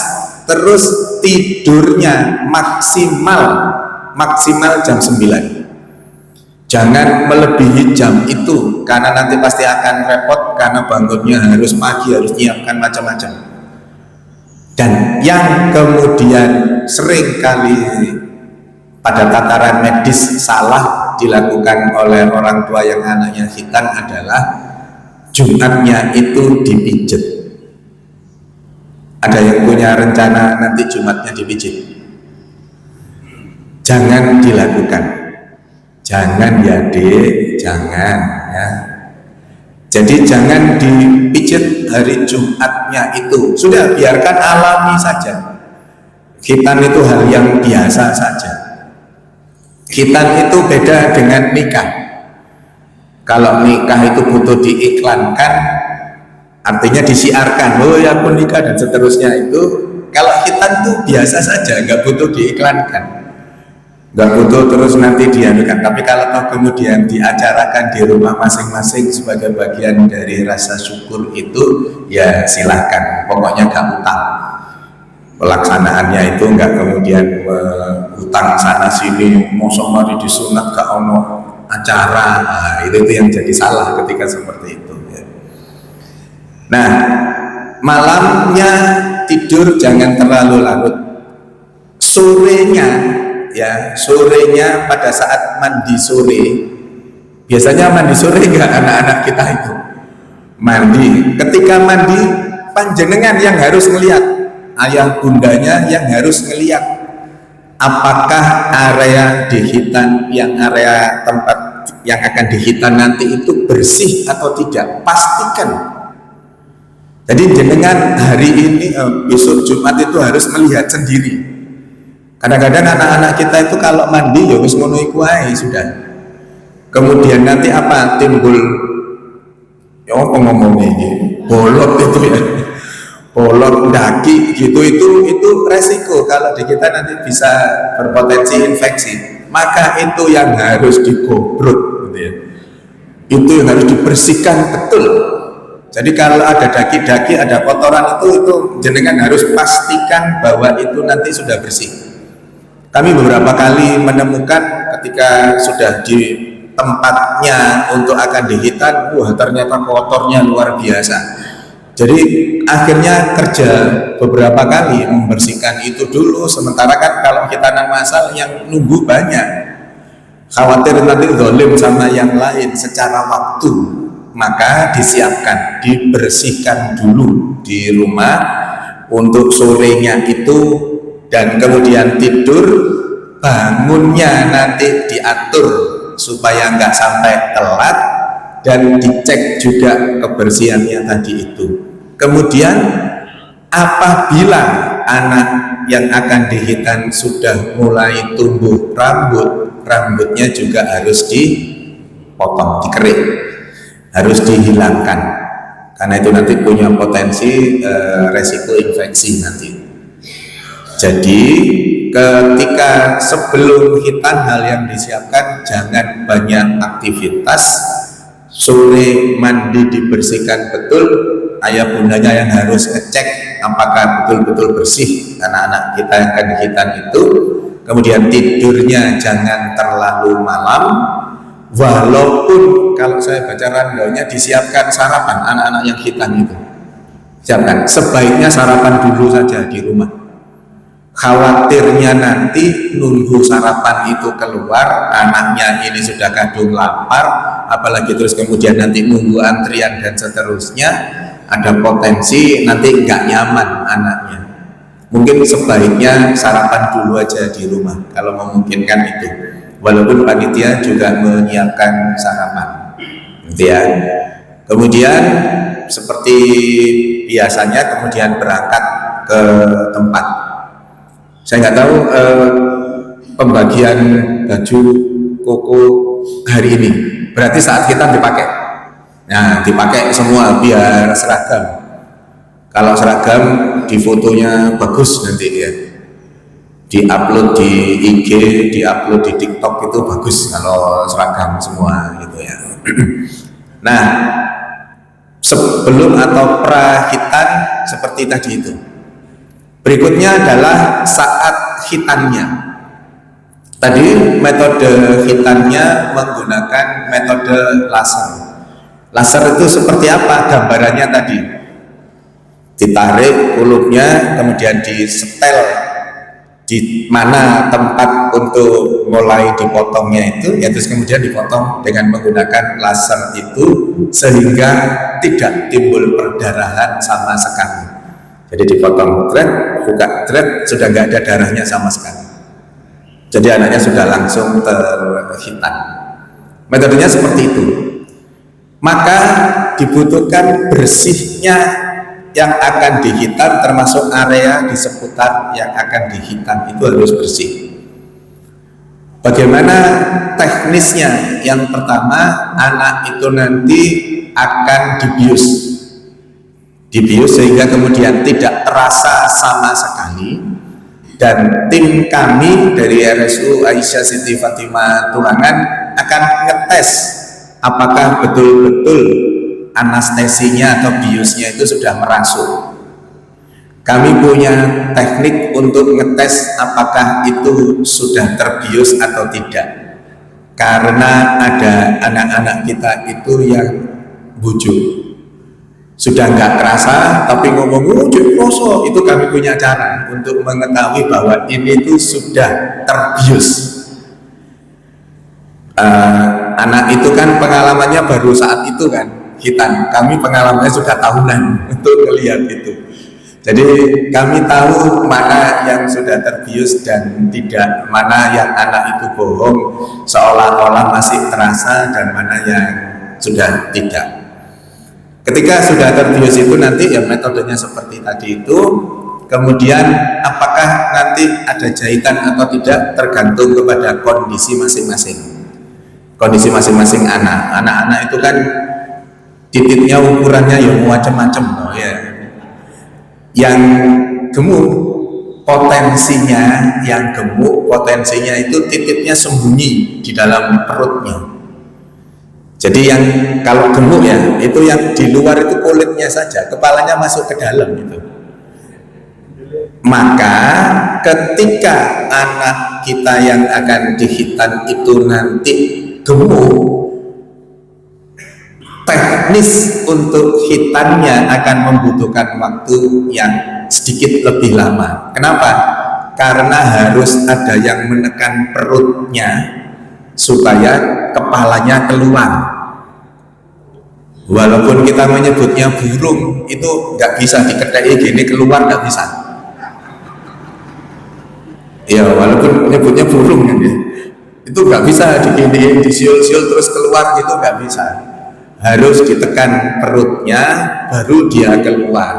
terus tidurnya maksimal jam 9. Jangan melebihi jam itu, karena nanti pasti akan repot, karena bangunnya harus pagi, harus nyiapkan macam-macam. Dan yang kemudian sering kali pada tataran medis salah dilakukan oleh orang tua yang anaknya khitan adalah Jumatnya itu dipijet. Ada yang punya rencana nanti Jumatnya dipijit? Jangan dilakukan. Jangan ya dek, jangan ya. Jadi jangan dipijit hari Jumatnya itu. Sudah, biarkan alami saja. Khitan itu hal yang biasa saja. Khitan itu beda dengan nikah. Kalau nikah itu butuh diiklankan, artinya disiarkan, oh ya pun nikah dan seterusnya itu. Kalau khitan itu biasa saja, nggak butuh diiklankan, nggak butuh terus nanti dianukan. Tapi kalau toh kemudian diacarakan di rumah masing-masing sebagai bagian dari rasa syukur itu, ya silahkan, pokoknya gak utang. Pelaksanaannya itu nggak kemudian utang sana sini, mosok mari disunat gak ono acara. Nah, itu yang jadi salah ketika seperti itu ya. Nah, malamnya tidur jangan terlalu larut. Sorenya, ya, sorenya pada saat mandi sore, biasanya mandi sore enggak anak-anak kita itu mandi. Ketika mandi, panjenengan yang harus melihat, ayah bundanya yang harus melihat apakah area dihitan, yang area tempat yang akan dihitan nanti itu bersih atau tidak. Pastikan. Jadi jenengan hari ini besok Jumat itu harus melihat sendiri. Kadang-kadang anak-anak kita itu kalau mandi ya wis ngono iku ae sudah. Kemudian nanti apa timbul ya apa ngomongnya ini bolot itu ya, bolot daki gitu, itu resiko kalau di kita nanti bisa berpotensi infeksi. Maka itu yang harus digobrok gitu ya. Itu yang harus dibersihkan betul. Jadi kalau ada daki-daki, ada kotoran itu jenengan harus pastikan bahwa itu nanti sudah bersih. Kami beberapa kali menemukan ketika sudah di tempatnya untuk akan dihitan, wah ternyata kotornya luar biasa. Jadi akhirnya kerja beberapa kali membersihkan itu dulu. Sementara kan kalau hitanan massal yang nunggu banyak, khawatir nanti zalim sama yang lain secara waktu. Maka disiapkan, dibersihkan dulu di rumah untuk sorenya itu, dan kemudian tidur, bangunnya nanti diatur supaya nggak sampai telat, dan dicek juga kebersihannya tadi itu. Kemudian apabila anak yang akan dihitan sudah mulai tumbuh rambutnya juga harus dipotong, dikerik, harus dihilangkan, karena itu nanti punya potensi resiko infeksi nanti. Jadi ketika sebelum hitan, hal yang disiapkan jangan banyak aktivitas. Sore mandi dibersihkan betul, ayah bundanya yang harus ngecek apakah betul-betul bersih anak-anak kita yang akan dihitan itu. Kemudian tidurnya jangan terlalu malam, walaupun kalau saya baca randolnya disiapkan sarapan anak-anak yang hitan itu, siapkan, sebaiknya sarapan dulu saja di rumah. Khawatirnya nanti nunggu sarapan itu keluar, anaknya ini sudah kadung lapar, apalagi terus kemudian nanti nunggu antrian dan seterusnya, ada potensi nanti nggak nyaman anaknya. Mungkin sebaiknya sarapan dulu aja di rumah kalau memungkinkan itu, walaupun panitia juga menyiapkan sarapan gitu ya. Kemudian seperti biasanya kemudian berangkat ke tempat. Saya nggak tahu pembagian baju koko hari ini berarti saat kita dipakai, nah dipakai semua biar seragam. Kalau seragam di fotonya bagus nanti ya, di-upload di IG, di-upload di TikTok itu bagus kalau seragam semua gitu ya. Nah, sebelum atau prahitan seperti tadi itu. Berikutnya adalah saat hitannya. Tadi metode hitannya menggunakan metode laser. Laser itu seperti apa gambarannya tadi? Ditarik kulupnya, kemudian disetel di mana tempat untuk mulai dipotongnya itu, ya terus kemudian dipotong dengan menggunakan laser itu sehingga tidak timbul perdarahan sama sekali. Jadi dipotong thread, buka thread, sudah nggak ada darahnya sama sekali. Jadi anaknya sudah langsung terhitan. Metodenya seperti itu. Maka dibutuhkan bersihnya yang akan dihitan, termasuk area di seputar yang akan dihitan itu harus bersih. Bagaimana teknisnya? Yang pertama, anak itu nanti akan dibius sehingga kemudian tidak terasa sama sekali, dan tim kami dari RSU Aisyah Siti Fatimah Tulangan akan ngetes apakah betul-betul anestesinya atau biusnya itu sudah merasuk. Kami punya teknik untuk ngetes apakah itu sudah terbius atau tidak, karena ada anak-anak kita itu yang bujuk. sudah nggak kerasa tapi ngomong cek kroso, itu kami punya cara untuk mengetahui bahwa ini itu sudah terbius. Anak itu kan pengalamannya baru saat itu kan, khitan. Kami pengalamannya sudah tahunan untuk melihat itu. Jadi kami tahu mana yang sudah terbius dan tidak, mana yang anak itu bohong seolah-olah masih terasa dan mana yang sudah tidak. Ketika sudah terbius itu nanti ya metodenya seperti tadi itu. Kemudian apakah nanti ada jahitan atau tidak tergantung kepada kondisi masing-masing. Kondisi masing-masing anak. Anak-anak itu kan titiknya ukurannya ya macam-macam loh ya. Yang gemuk potensinya itu titiknya sembunyi di dalam perutnya. Jadi yang kalau gemuk ya, itu yang di luar itu kulitnya saja, kepalanya masuk ke dalam itu. Maka ketika anak kita yang akan dihitan itu nanti gemuk, teknis untuk hitannya akan membutuhkan waktu yang sedikit lebih lama. Kenapa? Karena harus ada yang menekan perutnya supaya kepalanya keluar. Walaupun kita menyebutnya burung, itu nggak bisa diketai gini keluar, nggak bisa. Ya walaupun menyebutnya burung kan ya, itu nggak bisa diginiin, disiul-siul terus keluar gitu, nggak bisa. Harus ditekan perutnya baru dia keluar.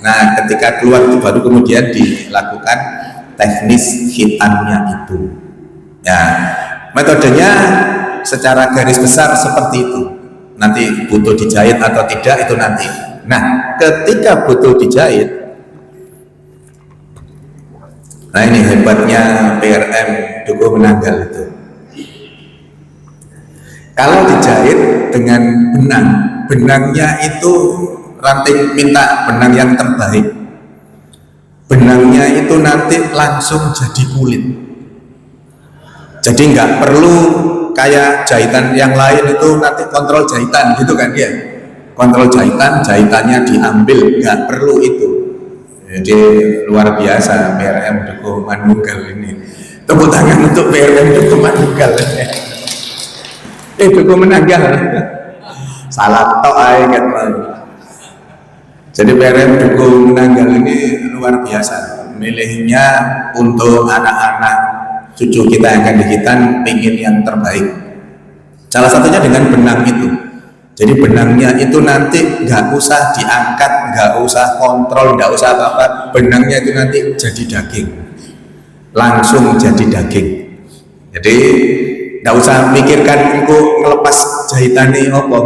Nah ketika keluar itu baru kemudian dilakukan teknis hitannya itu. Ya. Metodenya secara garis besar seperti itu. Nanti butuh dijahit atau tidak itu nanti. Nah, ketika butuh dijahit, nah ini hebatnya PRM Dukuh Menanggal itu. Kalau dijahit dengan benang, benangnya itu ranting minta benang yang terbaik. Benangnya itu nanti langsung jadi kulit. Jadi nggak perlu kayak jahitan yang lain itu nanti kontrol jahitan gitu kan ya. Kontrol jahitan, jahitannya diambil, nggak perlu itu. Jadi luar biasa PRM Dukuh Manunggal ini. Tepuk tangan untuk PRM Dukuh Manunggal. Dukuh Menanggal. Salah tok ae kan. Jadi PRM Dukuh Menanggal ini luar biasa. Milihnya untuk anak-anak cucu kita yang akan dihitan, pingin yang terbaik. Salah satunya dengan benang itu. Jadi benangnya itu nanti nggak usah diangkat, nggak usah kontrol, nggak usah apa-apa. Benangnya itu nanti jadi daging, langsung jadi daging. Jadi nggak usah mikirkan engkau ngelepas jahitan ini apa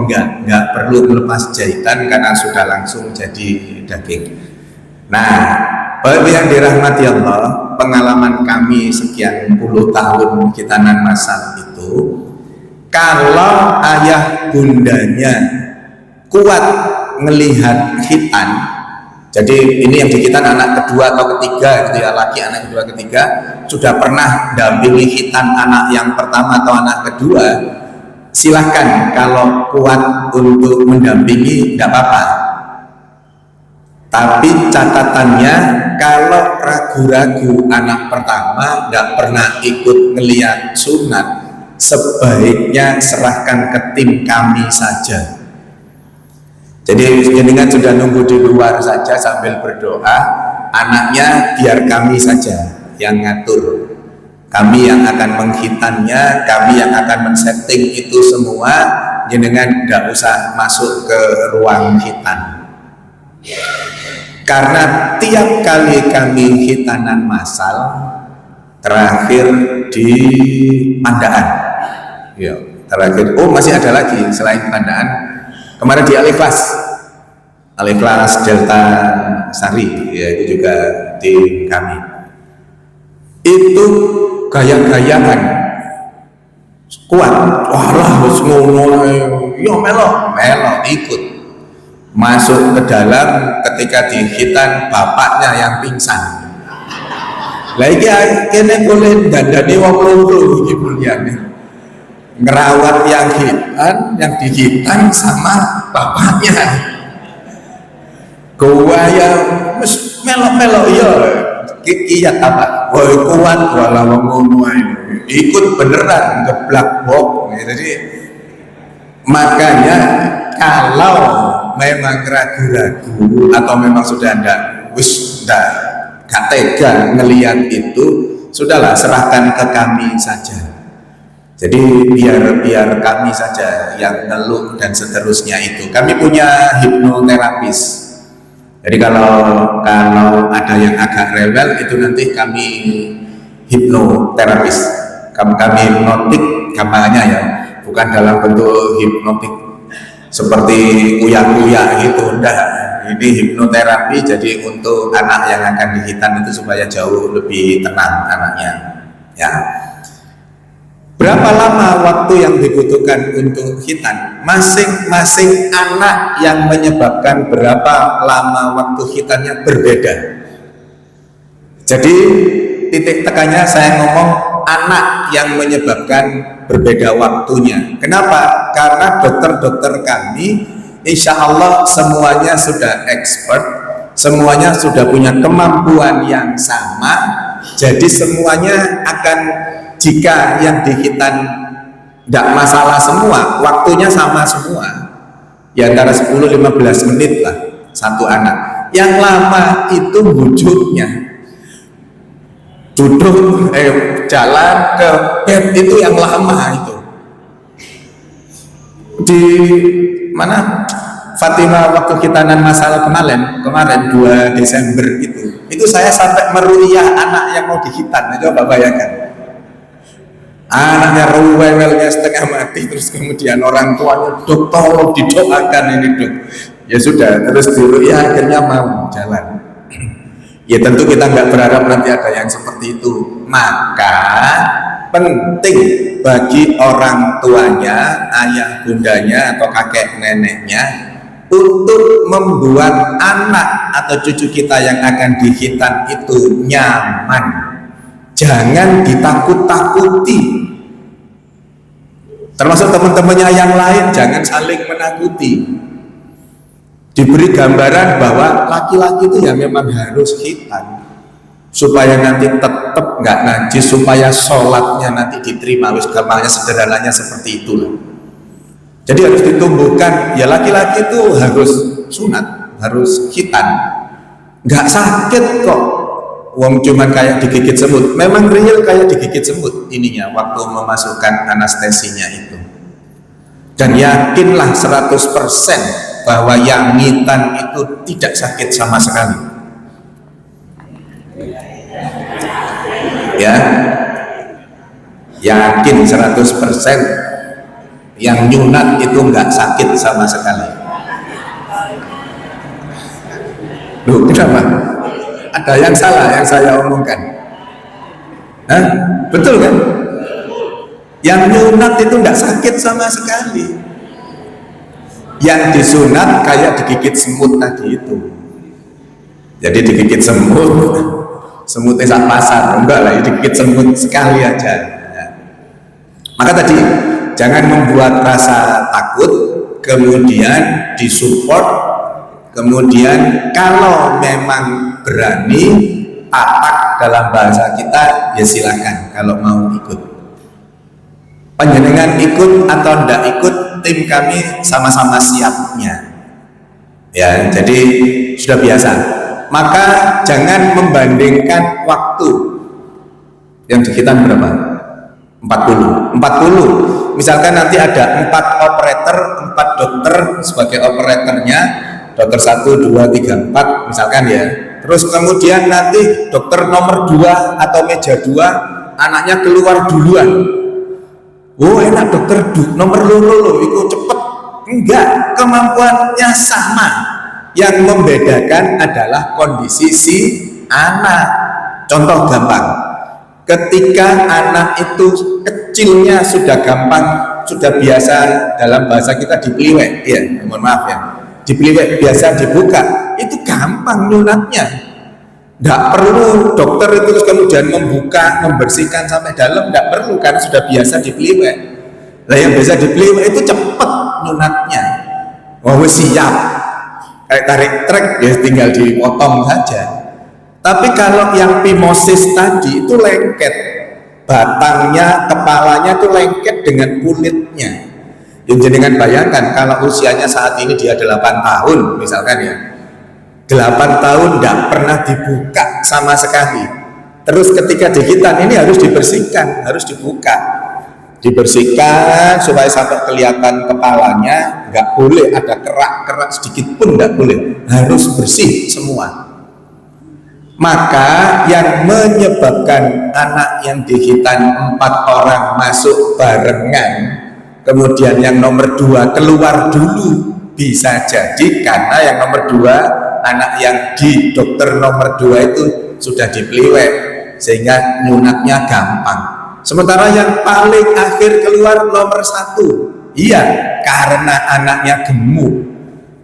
nggak perlu melepas jahitan karena sudah langsung jadi daging. Nah, Bapak yang dirahmati Allah, pengalaman kami sekian puluh tahun khitanan massal itu, kalau ayah bundanya kuat melihat khitan, jadi ini yang dikhitan anak kedua atau ketiga gitu ya, laki anak kedua ketiga sudah pernah dampingi khitan anak yang pertama atau anak kedua, silahkan kalau kuat untuk mendampingi tidak apa-apa. Tapi catatannya kalau ragu-ragu anak pertama tidak pernah ikut ngeliat sunat, sebaiknya serahkan ke tim kami saja. Jadi jenengan sudah nunggu di luar saja sambil berdoa, anaknya biar kami saja yang ngatur. Kami yang akan menghitannya, kami yang akan men-setting itu semua, jenengan tidak usah masuk ke ruang hitan. Karena tiap kali kami khitanan massal terakhir di Pandaan, ya, terakhir. Oh masih ada lagi selain Pandaan. Kemarin di Al-Ikhlas Delta Sari, ya itu juga tim kami. Itu gaya-gayakan kuat. Walah wis ngono, yo melo ikut. Masuk ke dalam ketika dihitan bapaknya yang pingsan. Lagi kene boleh dandani wong loro iki mulyane. Ngerawat yang dihitan sama bapaknya. Gua ya wis melok-melok ya. Kiyat apa? Woi kuat wala wong ngono ae. Ikut beneran geblak bok. Jadi makanya kalau memang ragu-ragu atau memang sudah gak tega ngelihat itu, sudahlah serahkan ke kami saja. Jadi biar kami saja yang ngeluh dan seterusnya itu. Kami punya hipnoterapis. Jadi kalau ada yang agak rewel itu nanti kami hipnoterapis, kami hipnotik gampangnya ya, bukan dalam bentuk hipnotik seperti uyak-uyak gitu, enggak. Ini hipnoterapi jadi untuk anak yang akan dihitan itu supaya jauh lebih tenang anaknya. Ya. Berapa lama waktu yang dibutuhkan untuk hitan? Masing-masing anak yang menyebabkan berapa lama waktu hitannya berbeda. Jadi titik tekannya saya ngomong anak yang menyebabkan berbeda waktunya. Kenapa? Karena dokter-dokter kami insya Allah semuanya sudah expert, semuanya sudah punya kemampuan yang sama. Jadi semuanya akan, jika yang dihitan tidak masalah semua, waktunya sama semua, ya antara 10-15 menit lah satu anak. Yang lama itu wujudnya duduk jalan ke bed itu yang lama itu. Di mana Fatimah waktu hitanan masalah kemarin 2 Desember itu saya sampai meruiyah anak yang mau dihitan. Coba bayangkan, anaknya rewelnya setengah mati, terus kemudian orang tuanya, dok tolong didoakan ini dok. Ya sudah, terus dulu ya akhirnya mau jalan. Ya tentu kita nggak berharap nanti ada yang seperti itu. Maka penting bagi orang tuanya, ayah bundanya atau kakek neneknya untuk membuat anak atau cucu kita yang akan dihitan itu nyaman. Jangan ditakut-takuti. Termasuk teman-temannya yang lain, jangan saling menakuti. Diberi gambaran bahwa laki-laki itu ya memang harus hitan supaya nanti tetap nggak najis, supaya sholatnya nanti diterima. Wis gampangnya sederhananya seperti itulah. Jadi harus ditumbuhkan, ya laki-laki itu harus sunat, harus hitan, nggak sakit kok. Wong cuman kayak digigit semut, memang real kayak digigit semut ininya waktu memasukkan anestesinya itu. Dan yakinlah 100% bahwa yang ngitan itu tidak sakit sama sekali. Ya, yakin 100% yang nyunat itu nggak sakit sama sekali. Loh, kenapa? Ada yang salah yang saya omongkan? Hah? Betul kan? Yang nyunat itu nggak sakit sama sekali. Yang disunat kayak digigit semut tadi itu. Jadi digigit semut, semutnya saat pasar, enggak lah, digigit semut sekali aja. Ya. Maka tadi jangan membuat rasa takut, kemudian disupport, kemudian kalau memang berani, tatak dalam bahasa kita, ya silakan kalau mau ikut. Panjenengan ikut atau tidak ikut, tim kami sama-sama siapnya. Ya, jadi sudah biasa. Maka jangan membandingkan waktu. Yang dihitan berapa? 40. Misalkan nanti ada 4 operator, 4 dokter sebagai operatornya, dokter 1, 2, 3, 4 misalkan ya. Terus kemudian nanti dokter nomor 2 atau meja 2 anaknya keluar duluan. Oh enak dokter nomor loro itu cepet. Enggak, kemampuannya sama. Yang membedakan adalah kondisi si anak. Contoh gampang, ketika anak itu kecilnya sudah gampang, sudah biasa dalam bahasa kita dipeliwek, ya mohon maaf ya, dipeliwek biasa dibuka, itu gampang nyunatnya. Tidak perlu dokter itu terus kemudian membuka, membersihkan sampai dalam, tidak perlu karena sudah biasa dipeliwek. Nah yang biasa dipeliwek itu cepat nyunatnya. Wah siap. tarik trek ya tinggal dipotong saja. Tapi kalau yang phimosis tadi itu lengket, batangnya, kepalanya itu lengket dengan kulitnya. Yang jenengan bayangkan kalau usianya saat ini dia 8 tahun misalkan ya, 8 tahun tidak pernah dibuka sama sekali. Terus ketika digitan ini harus dibersihkan, harus dibersihkan supaya sampai kelihatan kepalanya, nggak boleh ada kerak-kerak sedikit pun, nggak boleh, harus bersih semua. Maka yang menyebabkan anak yang digitan 4 orang masuk barengan, kemudian yang nomor 2 keluar dulu, bisa jadi karena yang nomor 2, anak yang di dokter nomor 2 itu sudah dipeliwek sehingga nyunatnya gampang. Sementara yang paling akhir keluar nomor 1, iya, karena anaknya gemuk,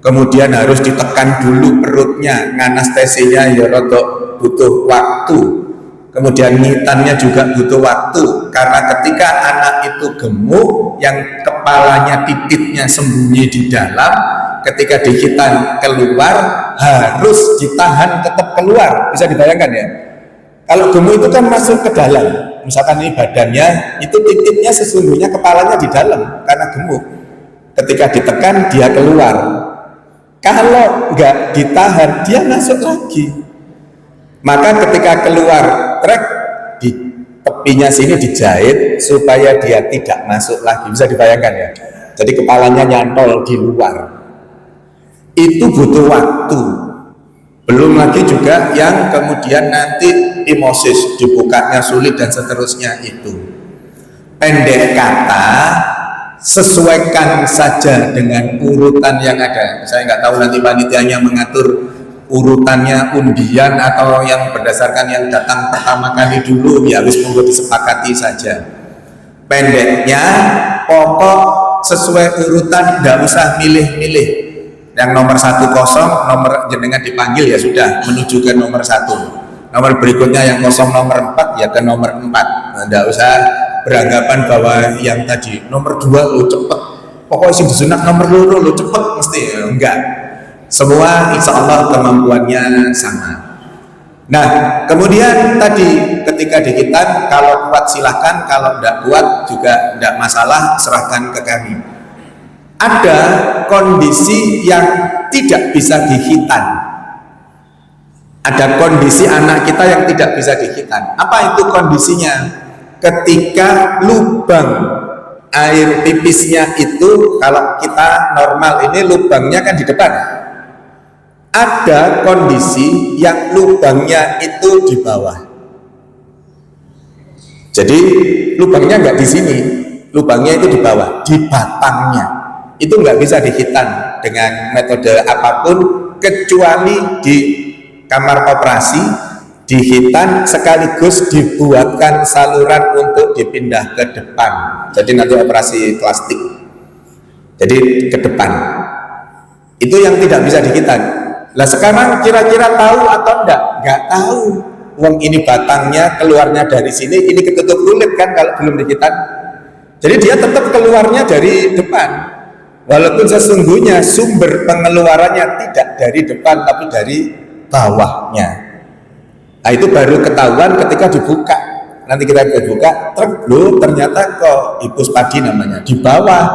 kemudian harus ditekan dulu perutnya, anestesinya ya rodok butuh waktu, kemudian ngitannya juga butuh waktu, karena ketika anak itu gemuk yang kepalanya titiknya sembunyi di dalam, ketika digitan keluar harus ditahan tetap keluar. Bisa dibayangkan ya, kalau gemuk itu kan masuk ke dalam, misalkan ini badannya itu titiknya sesungguhnya kepalanya di dalam karena gemuk, ketika ditekan dia keluar, kalau nggak ditahan dia masuk lagi. Maka ketika keluar trek di tepinya sini dijahit supaya dia tidak masuk lagi. Bisa dibayangkan ya, jadi kepalanya nyantol di luar. Itu butuh waktu. Belum lagi juga yang kemudian nanti phimosis, dibukanya sulit dan seterusnya itu. Pendek kata, sesuaikan saja dengan urutan yang ada. Saya nggak tahu nanti panitianya mengatur urutannya undian atau yang berdasarkan yang datang pertama kali dulu, ya wis monggo disepakati saja. Pendeknya pokok sesuai urutan, tidak usah milih-milih. Yang nomor 1 kosong, nomor jenengan dipanggil ya sudah menuju ke nomor 1. Nomor berikutnya yang kosong nomor 4 ya ke nomor 4. Tidak usah beranggapan bahwa yang tadi nomor 2 lo cepet, pokoknya sing disunat nomor 2 lo cepet mesti, enggak. Semua insya Allah kemampuannya sama. Nah, kemudian tadi ketika digitan, kalau kuat silahkan, kalau tidak kuat juga tidak masalah, serahkan ke kami. Ada kondisi yang tidak bisa dihitan. Ada kondisi anak kita yang tidak bisa dihitan. Apa itu kondisinya? Ketika lubang air pipisnya itu, kalau kita normal ini lubangnya kan di depan. Ada kondisi yang lubangnya itu di bawah. Jadi lubangnya nggak di sini, lubangnya itu di bawah, di batangnya. Itu nggak bisa dihitan dengan metode apapun kecuali di kamar operasi dihitan sekaligus dibuatkan saluran untuk dipindah ke depan. Jadi nanti operasi plastik. Jadi ke depan. Itu yang tidak bisa dihitan. Lah sekarang kira-kira tahu atau enggak? Enggak tahu. Wong ini batangnya keluarnya dari sini, ini ketutup kulit kan kalau belum dihitan. Jadi dia tetap keluarnya dari depan. Walaupun sesungguhnya sumber pengeluarannya tidak dari depan tapi dari bawahnya. Nah itu baru ketahuan ketika dibuka. Nanti kita buka, ternyata kok ibus padi namanya di bawah.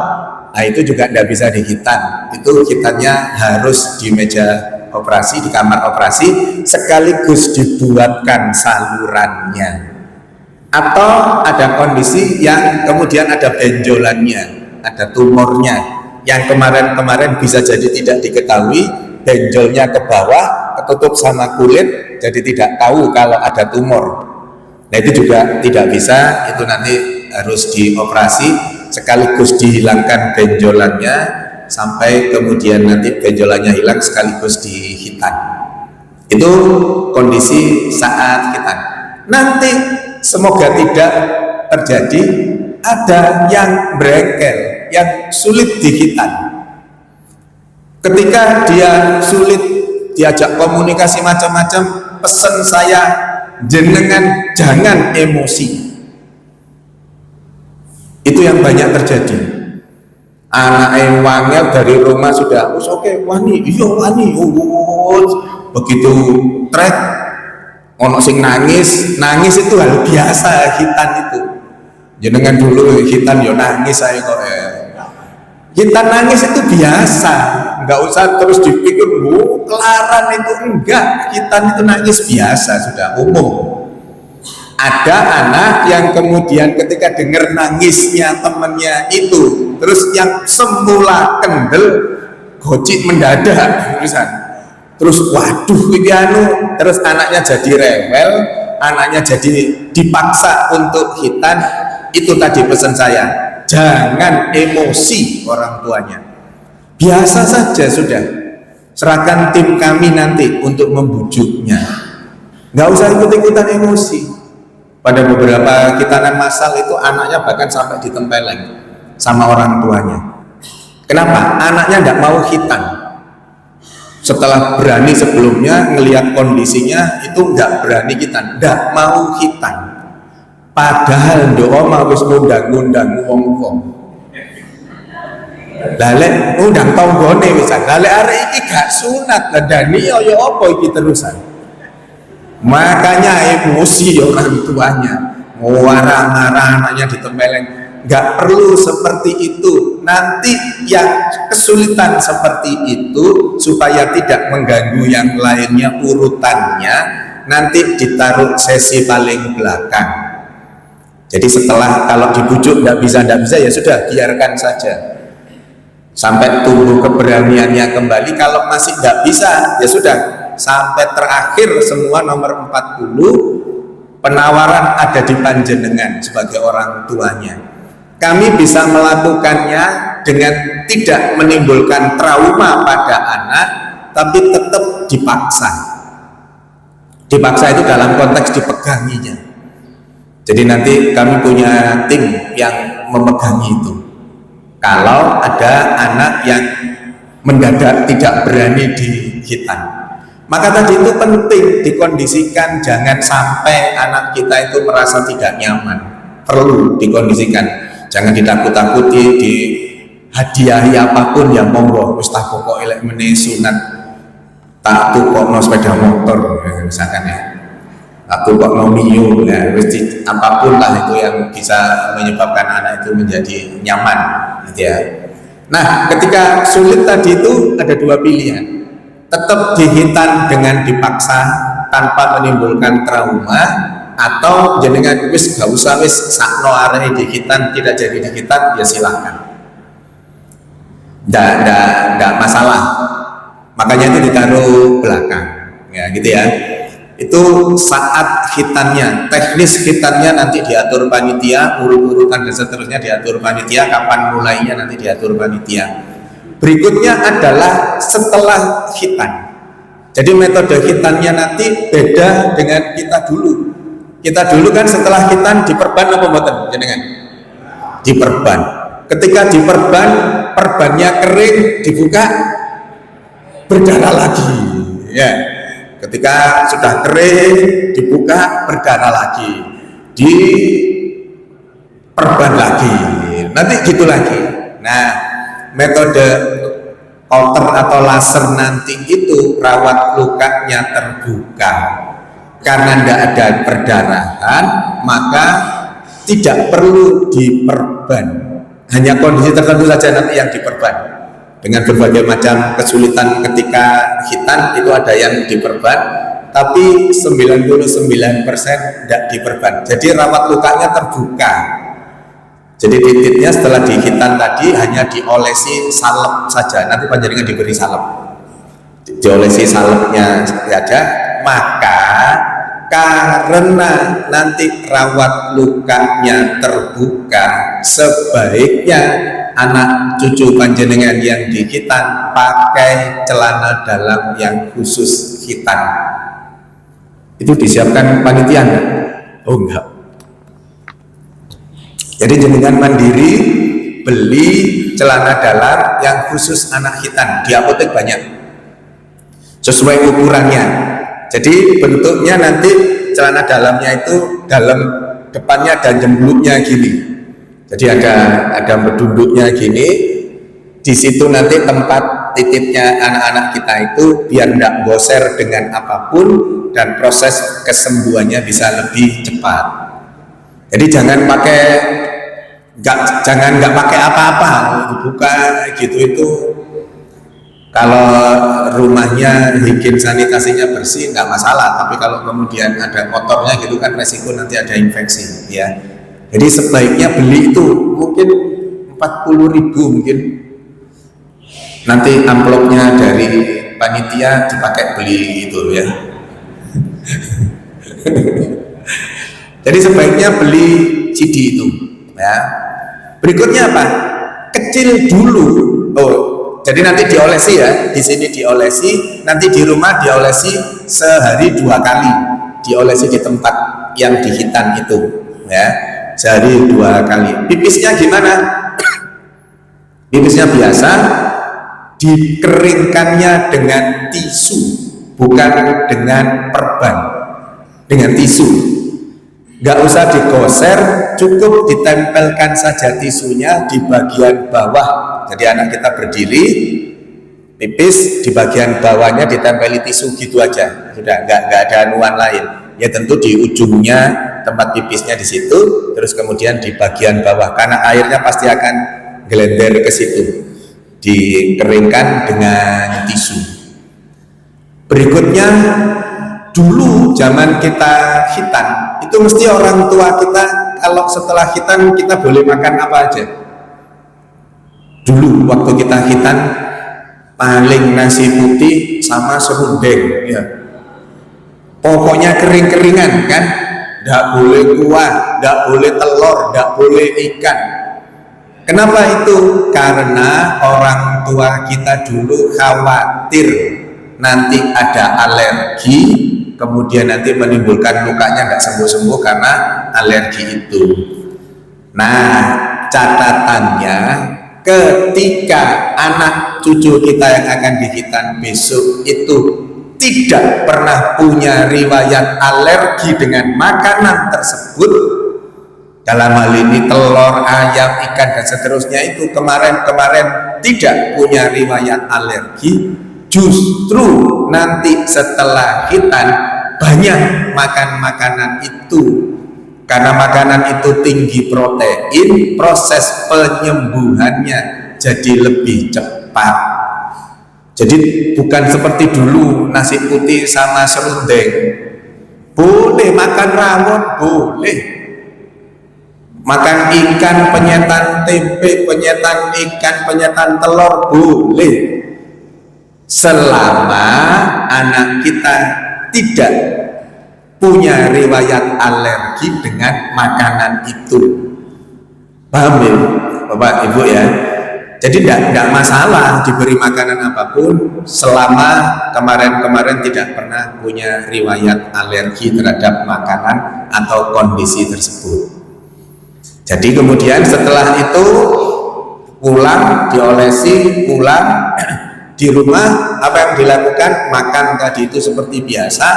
Nah itu juga tidak bisa dihitan. Itu hitannya harus di meja operasi, di kamar operasi, sekaligus dibuatkan salurannya. Atau ada kondisi yang kemudian ada benjolannya, ada tumornya, yang kemarin-kemarin bisa jadi tidak diketahui, benjolnya ke bawah, ketutup sama kulit, jadi tidak tahu kalau ada tumor. Nah itu juga tidak bisa, itu nanti harus dioperasi, sekaligus dihilangkan benjolannya, sampai kemudian nanti benjolannya hilang sekaligus dihitan. Itu kondisi saat hitan. Nanti semoga tidak terjadi ada yang berengkel, yang sulit dihitan. Ketika dia sulit diajak komunikasi macam-macam, pesan saya jenengan jangan emosi. Itu yang banyak terjadi. Anak wangel dari rumah sudah oke wani, iya wani, begitu trek ono sing nangis itu hal biasa. Khitan itu jenengan dulu khitan yo nangis saya kok khitan nangis itu biasa, nggak usah terus dipikir kelaran itu, enggak. Khitan itu nangis biasa, sudah umum. Ada anak yang kemudian ketika dengar nangisnya temennya itu, terus yang semula kendel gocik mendadak terus waduh ini terus anaknya jadi rewel, anaknya jadi dipaksa untuk khitan. Itu tadi pesan saya, jangan emosi orang tuanya, biasa saja sudah, serahkan tim kami nanti untuk membujuknya, nggak usah ikut-ikutan emosi. Pada beberapa khitanan massal itu anaknya bahkan sampai ditempeleng sama orang tuanya. Kenapa? Anaknya tidak mau khitan. Setelah berani sebelumnya ngelihat kondisinya itu nggak berani khitan, nggak mau khitan. Padahal doa mau ngundang wong-wong. Lale ngundang tonggone misal, lale arek iki gak sunat, lah dani yo apa iki terusan. Makanya emosi orang tuanya, marah-marah anaknya ditempeleng. Nggak perlu seperti itu. Nanti yang kesulitan seperti itu supaya tidak mengganggu yang lainnya urutannya, nanti ditaruh sesi paling belakang. Jadi setelah kalau dibujuk nggak bisa ya sudah, biarkan saja sampai tumbuh keberaniannya kembali. Kalau masih nggak bisa ya sudah, sampai terakhir semua nomor 40 penawaran ada di panjenengan sebagai orang tuanya. Kami bisa melakukannya dengan tidak menimbulkan trauma pada anak, tapi tetap dipaksa. Dipaksa itu dalam konteks dipeganginya. Jadi nanti kami punya tim yang memegangi itu. Kalau ada anak yang mendadak tidak berani dikhitan, maka tadi itu penting dikondisikan, jangan sampai anak kita itu merasa tidak nyaman. Perlu dikondisikan, jangan ditakut-takuti, dihadiahi apapun ya monggo. Wis tak kok elek meneh sunat, tak tukokno sepeda motor misalkan ya, tak tukokno mio ya, wis apapun lah itu yang bisa menyebabkan anak itu menjadi nyaman gitu ya. Nah, ketika sulit tadi itu ada dua pilihan. Tetap dihitan dengan dipaksa tanpa menimbulkan trauma, atau jenengan wis gak usah wis sakno areh dihitan, tidak jadi dihitan ya silahkan, nggak masalah. Makanya itu ditaruh belakang ya gitu ya. Itu saat hitannya, teknis hitannya nanti diatur panitia, urut-urutan dan seterusnya diatur panitia, kapan mulainya nanti diatur panitia. Berikutnya adalah setelah khitan. Jadi metode khitannya nanti beda dengan kita dulu. Kita dulu kan setelah khitan diperban apa mboten jenengan? Diperban. Ketika diperban, perbannya kering, dibuka berdarah lagi. Ya. Ketika sudah kering, dibuka berdarah lagi. Diperban lagi. Nanti gitu lagi. Nah, metode outer atau laser nanti itu rawat lukanya terbuka, karena tidak ada perdarahan maka tidak perlu diperban, hanya kondisi tertentu saja nanti yang diperban. Dengan berbagai macam kesulitan ketika khitan itu ada yang diperban, tapi 99% tidak diperban. Jadi rawat lukanya terbuka. Jadi titiknya setelah dihitan tadi hanya diolesi salep saja. Nanti panjenengan diberi salep, diolesi salepnya saja. Maka karena nanti rawat lukanya terbuka, sebaiknya anak cucu panjenengan yang dihitan pakai celana dalam yang khusus hitan. Itu disiapkan panitia enggak? Oh enggak. Jadi jenengan mandiri beli celana dalam yang khusus anak khitan, di apotek banyak sesuai ukurannya. Jadi bentuknya nanti celana dalamnya itu dalam depannya ada jembluknya gini. Jadi ada bedunduknya gini, di situ nanti tempat titipnya anak-anak kita itu biar tidak boser dengan apapun dan proses kesembuhannya bisa lebih cepat. Jadi jangan nggak pakai apa-apa, dibuka gitu itu. Kalau rumahnya higien sanitasinya bersih nggak masalah, tapi kalau kemudian ada kotornya gitu kan resiko nanti ada infeksi ya. Jadi sebaiknya beli itu mungkin 40.000 mungkin. Nanti amplopnya dari panitia dipakai beli itu ya. Jadi sebaiknya beli CD itu ya. Berikutnya apa? Kecil dulu. Oh, jadi nanti diolesi ya, di sini diolesi, nanti di rumah diolesi sehari 2 kali, diolesi di tempat yang dihitan itu, ya, sehari 2 kali. Pipisnya gimana? Pipisnya biasa, dikeringkannya dengan tisu, bukan dengan perban, dengan tisu. Nggak usah digoser, cukup ditempelkan saja tisunya di bagian bawah. Jadi anak kita berdiri, pipis di bagian bawahnya ditempeli tisu gitu aja, sudah nggak ada anuan lain. Ya tentu di ujungnya tempat pipisnya di situ, terus kemudian di bagian bawah karena airnya pasti akan gelender ke situ, dikeringkan dengan tisu. Berikutnya, dulu zaman kita khitan itu mesti orang tua kita kalau setelah khitan kita boleh makan apa aja. Dulu waktu kita khitan paling nasi putih sama serundeng ya. Pokoknya kering-keringan kan, nggak boleh kuah, nggak boleh telur, nggak boleh ikan. Kenapa itu? Karena orang tua kita dulu khawatir nanti ada alergi, kemudian nanti menimbulkan lukanya nggak sembuh-sembuh karena alergi itu. Nah, catatannya ketika anak cucu kita yang akan dihitan besok itu tidak pernah punya riwayat alergi dengan makanan tersebut, dalam hal ini telur, ayam, ikan dan seterusnya, itu kemarin-kemarin tidak punya riwayat alergi, justru nanti setelah khitan banyak makan makanan itu. Karena makanan itu tinggi protein, proses penyembuhannya jadi lebih cepat. Jadi bukan seperti dulu nasi putih sama serundeng. Boleh makan rawon, boleh. Makan ikan, penyetan tempe, penyetan ikan, penyetan telur, boleh. Selama anak kita tidak punya riwayat alergi dengan makanan itu. Paham ya Bapak Ibu ya? Jadi tidak masalah diberi makanan apapun selama kemarin-kemarin tidak pernah punya riwayat alergi terhadap makanan atau kondisi tersebut. Jadi kemudian setelah itu pulang, diolesi, pulang di rumah apa yang dilakukan? Makan tadi itu seperti biasa.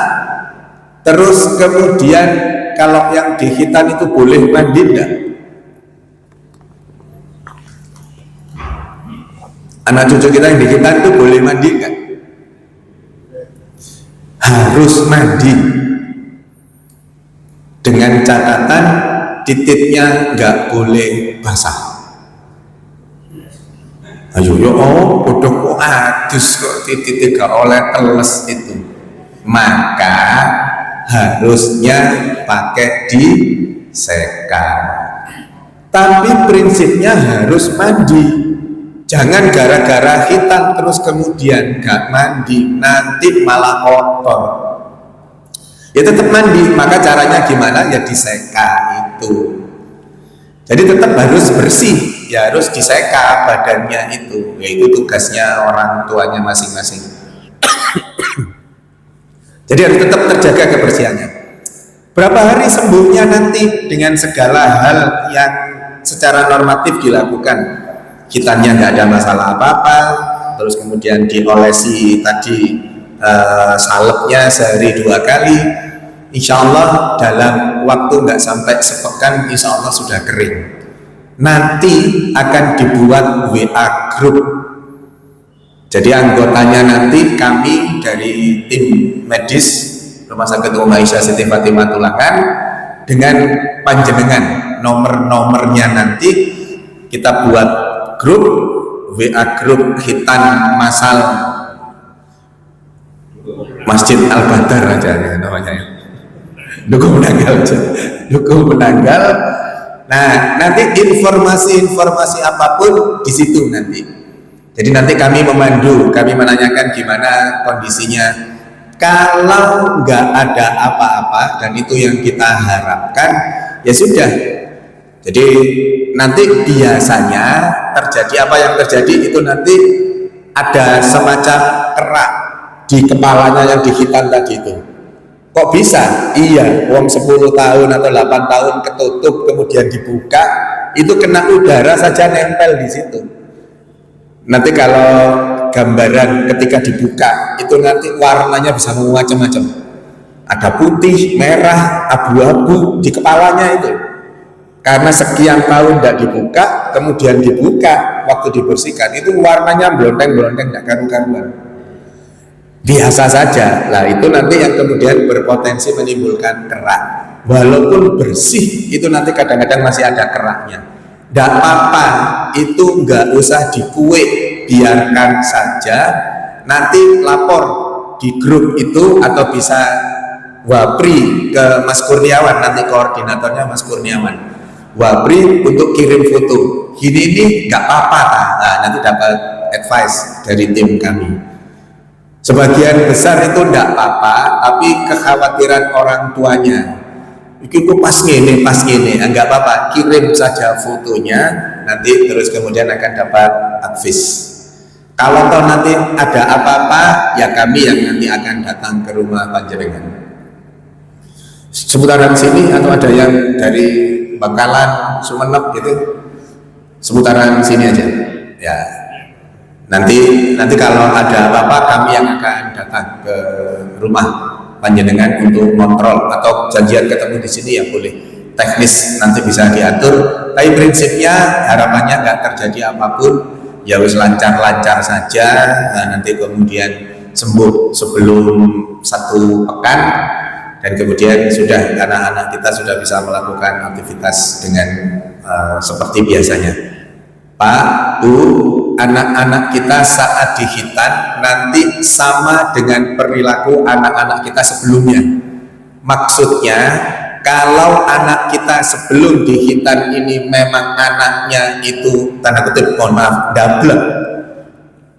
Terus kemudian kalau yang dihitan itu boleh mandi enggak? Anak cucu kita yang dihitan itu boleh mandi enggak? Harus mandi. Dengan catatan titiknya enggak boleh basah. Ayo yo bodoh kok adus kok titik enggak oleh teles itu. Maka harusnya pakai diseka. Tapi prinsipnya harus mandi. Jangan gara-gara hitam terus kemudian gak mandi, nanti malah kotor. Ya tetap mandi, maka caranya gimana? Ya diseka itu. Jadi tetap harus bersih, ya harus diseka badannya itu. Ya itu tugasnya orang tuanya masing-masing. Jadi harus tetap terjaga kebersihannya. Berapa hari sembuhnya nanti dengan segala hal yang secara normatif dilakukan. Hitannya nggak ada masalah apa-apa, terus kemudian diolesi tadi salepnya sehari 2 kali. Insya Allah dalam waktu nggak sampai sepekan, insya Allah sudah kering. nanti akan dibuat WA group. Jadi anggotanya nanti kami dari tim medis Rumah Sakit Umum Aisyah Siti Fatimah Tulangan dengan panjenengan, nomor-nomornya nanti kita buat grup WA group Khitan Masal Masjid Al-Badar aja ya, namanya ya. Dukung menanggal aja. Dukung menanggal. Nah, nanti informasi-informasi apapun di situ nanti. Jadi nanti kami memandu, kami menanyakan gimana kondisinya. Kalau nggak ada apa-apa dan itu yang kita harapkan, ya sudah. Jadi nanti biasanya terjadi apa yang terjadi itu nanti ada semacam kerak di kepalanya yang dihitan tadi itu. Kok bisa? Iya, uang 10 tahun atau 8 tahun ketutup kemudian dibuka, itu kena udara saja nempel di situ. Nanti kalau gambaran ketika dibuka itu nanti warnanya bisa macam-macam. Ada putih, merah, abu-abu di kepalanya itu. Karena sekian tahun tidak dibuka, kemudian dibuka waktu dibersihkan itu warnanya blonteng-blonteng tidak karu-karuan. Biasa saja. Lah itu nanti yang kemudian berpotensi menimbulkan kerak. Walaupun bersih itu nanti kadang-kadang masih ada keraknya. Tidak apa-apa, itu nggak usah dikuek, biarkan saja. Nanti lapor di grup itu atau bisa wapri ke Mas Kurniawan, nanti koordinatornya Mas Kurniawan. Wapri untuk kirim foto. Ini nggak apa-apa, nah, nanti dapat advice dari tim kami. Sebagian besar itu tidak apa-apa, tapi kekhawatiran orang tuanya. Itu pas gini, enggak apa-apa, kirim saja fotonya, nanti terus kemudian akan dapat advice. Kalau toh nanti ada apa-apa, ya kami yang nanti akan datang ke rumah panjenengan. Seputaran sini atau ada yang dari Bangkalan, Sumeneb gitu, seputaran sini aja. Ya, nanti kalau ada apa-apa kami yang akan datang ke rumah panjenengan untuk kontrol atau janjian ketemu di sini ya boleh. Teknis nanti bisa diatur. Tapi prinsipnya harapannya nggak terjadi apapun, ya wis lancar-lancar saja. Nah, nanti kemudian sembuh sebelum 1 pekan dan kemudian sudah anak-anak kita sudah bisa melakukan aktivitas dengan seperti biasanya. Pak, Bu, anak-anak kita saat dihitan nanti sama dengan perilaku anak-anak kita sebelumnya. Maksudnya kalau anak kita sebelum dihitan ini memang anaknya itu tanda kutip mohon maaf double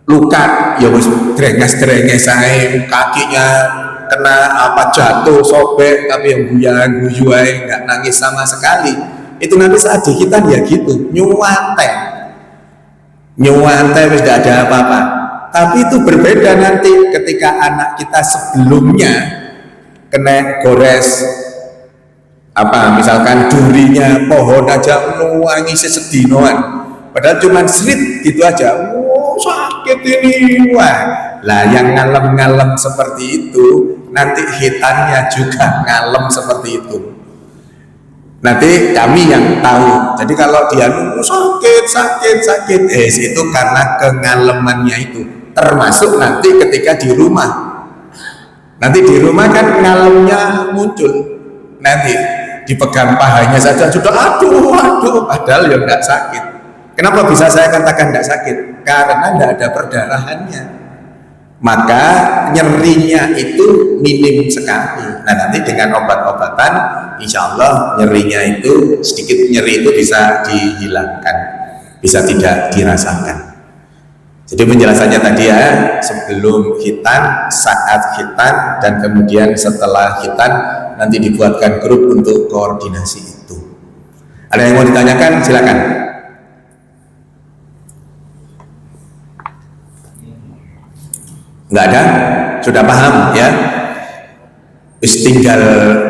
luka, ya wis drenges-drenges ae, kakinya kena apa jatuh sobek tapi yang guyu ae nggak nangis sama sekali. Itu nanti saat dihitan ya gitu, nyuwantai wis tidak ada apa-apa. Tapi itu berbeda nanti ketika anak kita sebelumnya kena gores apa misalkan durinya pohon aja nuangi sesedinoan, padahal cuma srit gitu aja, sakit ini, wah. Lah yang ngalem-ngalem seperti itu nanti hitannya juga ngalem seperti itu. Nanti kami yang tahu. Jadi kalau dia sakit, itu karena kengalemannya itu. Termasuk nanti ketika di rumah. Nanti di rumah kan ngalemnya muncul. Nanti dipegang pahanya saja sudah aduh, padahal ya enggak sakit. Kenapa bisa saya katakan enggak sakit? Karena enggak ada perdarahannya. Maka nyerinya itu minim sekali. Nah nanti dengan obat-obatan insya Allah nyerinya itu sedikit nyeri itu bisa dihilangkan, bisa tidak dirasakan. Jadi penjelasannya tadi ya, sebelum khitan, saat khitan, dan kemudian setelah khitan nanti dibuatkan grup untuk koordinasi itu. Ada yang mau ditanyakan? Silakan. Nggak ada? Sudah paham ya?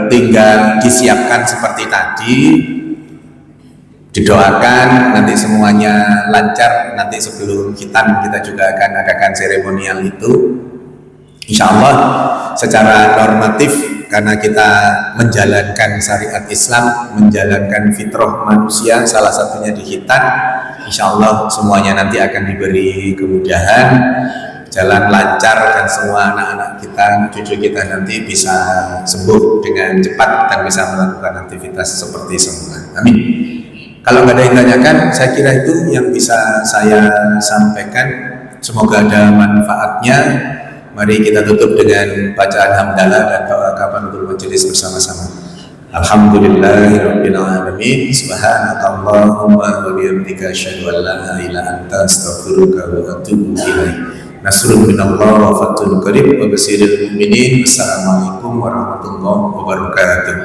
Tinggal disiapkan seperti tadi, didoakan nanti semuanya lancar. Nanti sebelum khitan kita juga akan adakan seremonial itu. Insya Allah secara normatif karena kita menjalankan syariat Islam, menjalankan fitrah manusia, salah satunya di khitan. Insya Allah semuanya nanti akan diberi kemudahan, jalan lancar, dan semua anak-anak kita, cucu kita nanti bisa sembuh dengan cepat dan bisa melakukan aktivitas seperti semula. Amin. Kalau nggak ada yang tanyakan, saya kira itu yang bisa saya sampaikan. Semoga ada manfaatnya. Mari kita tutup dengan bacaan hamdalah dan doa kafaratul majelis bersama-sama. Alhamdulillahirabbil alamin. Subhanakallahumma wa bihamdika asyhadu an la ilaha illa anta astaghfiruka wa atubu ilaik. Nasrun minallah wa fathun qarib wa basyiril mu'minin. Wassalamualaikum warahmatullahi wabarakatuh.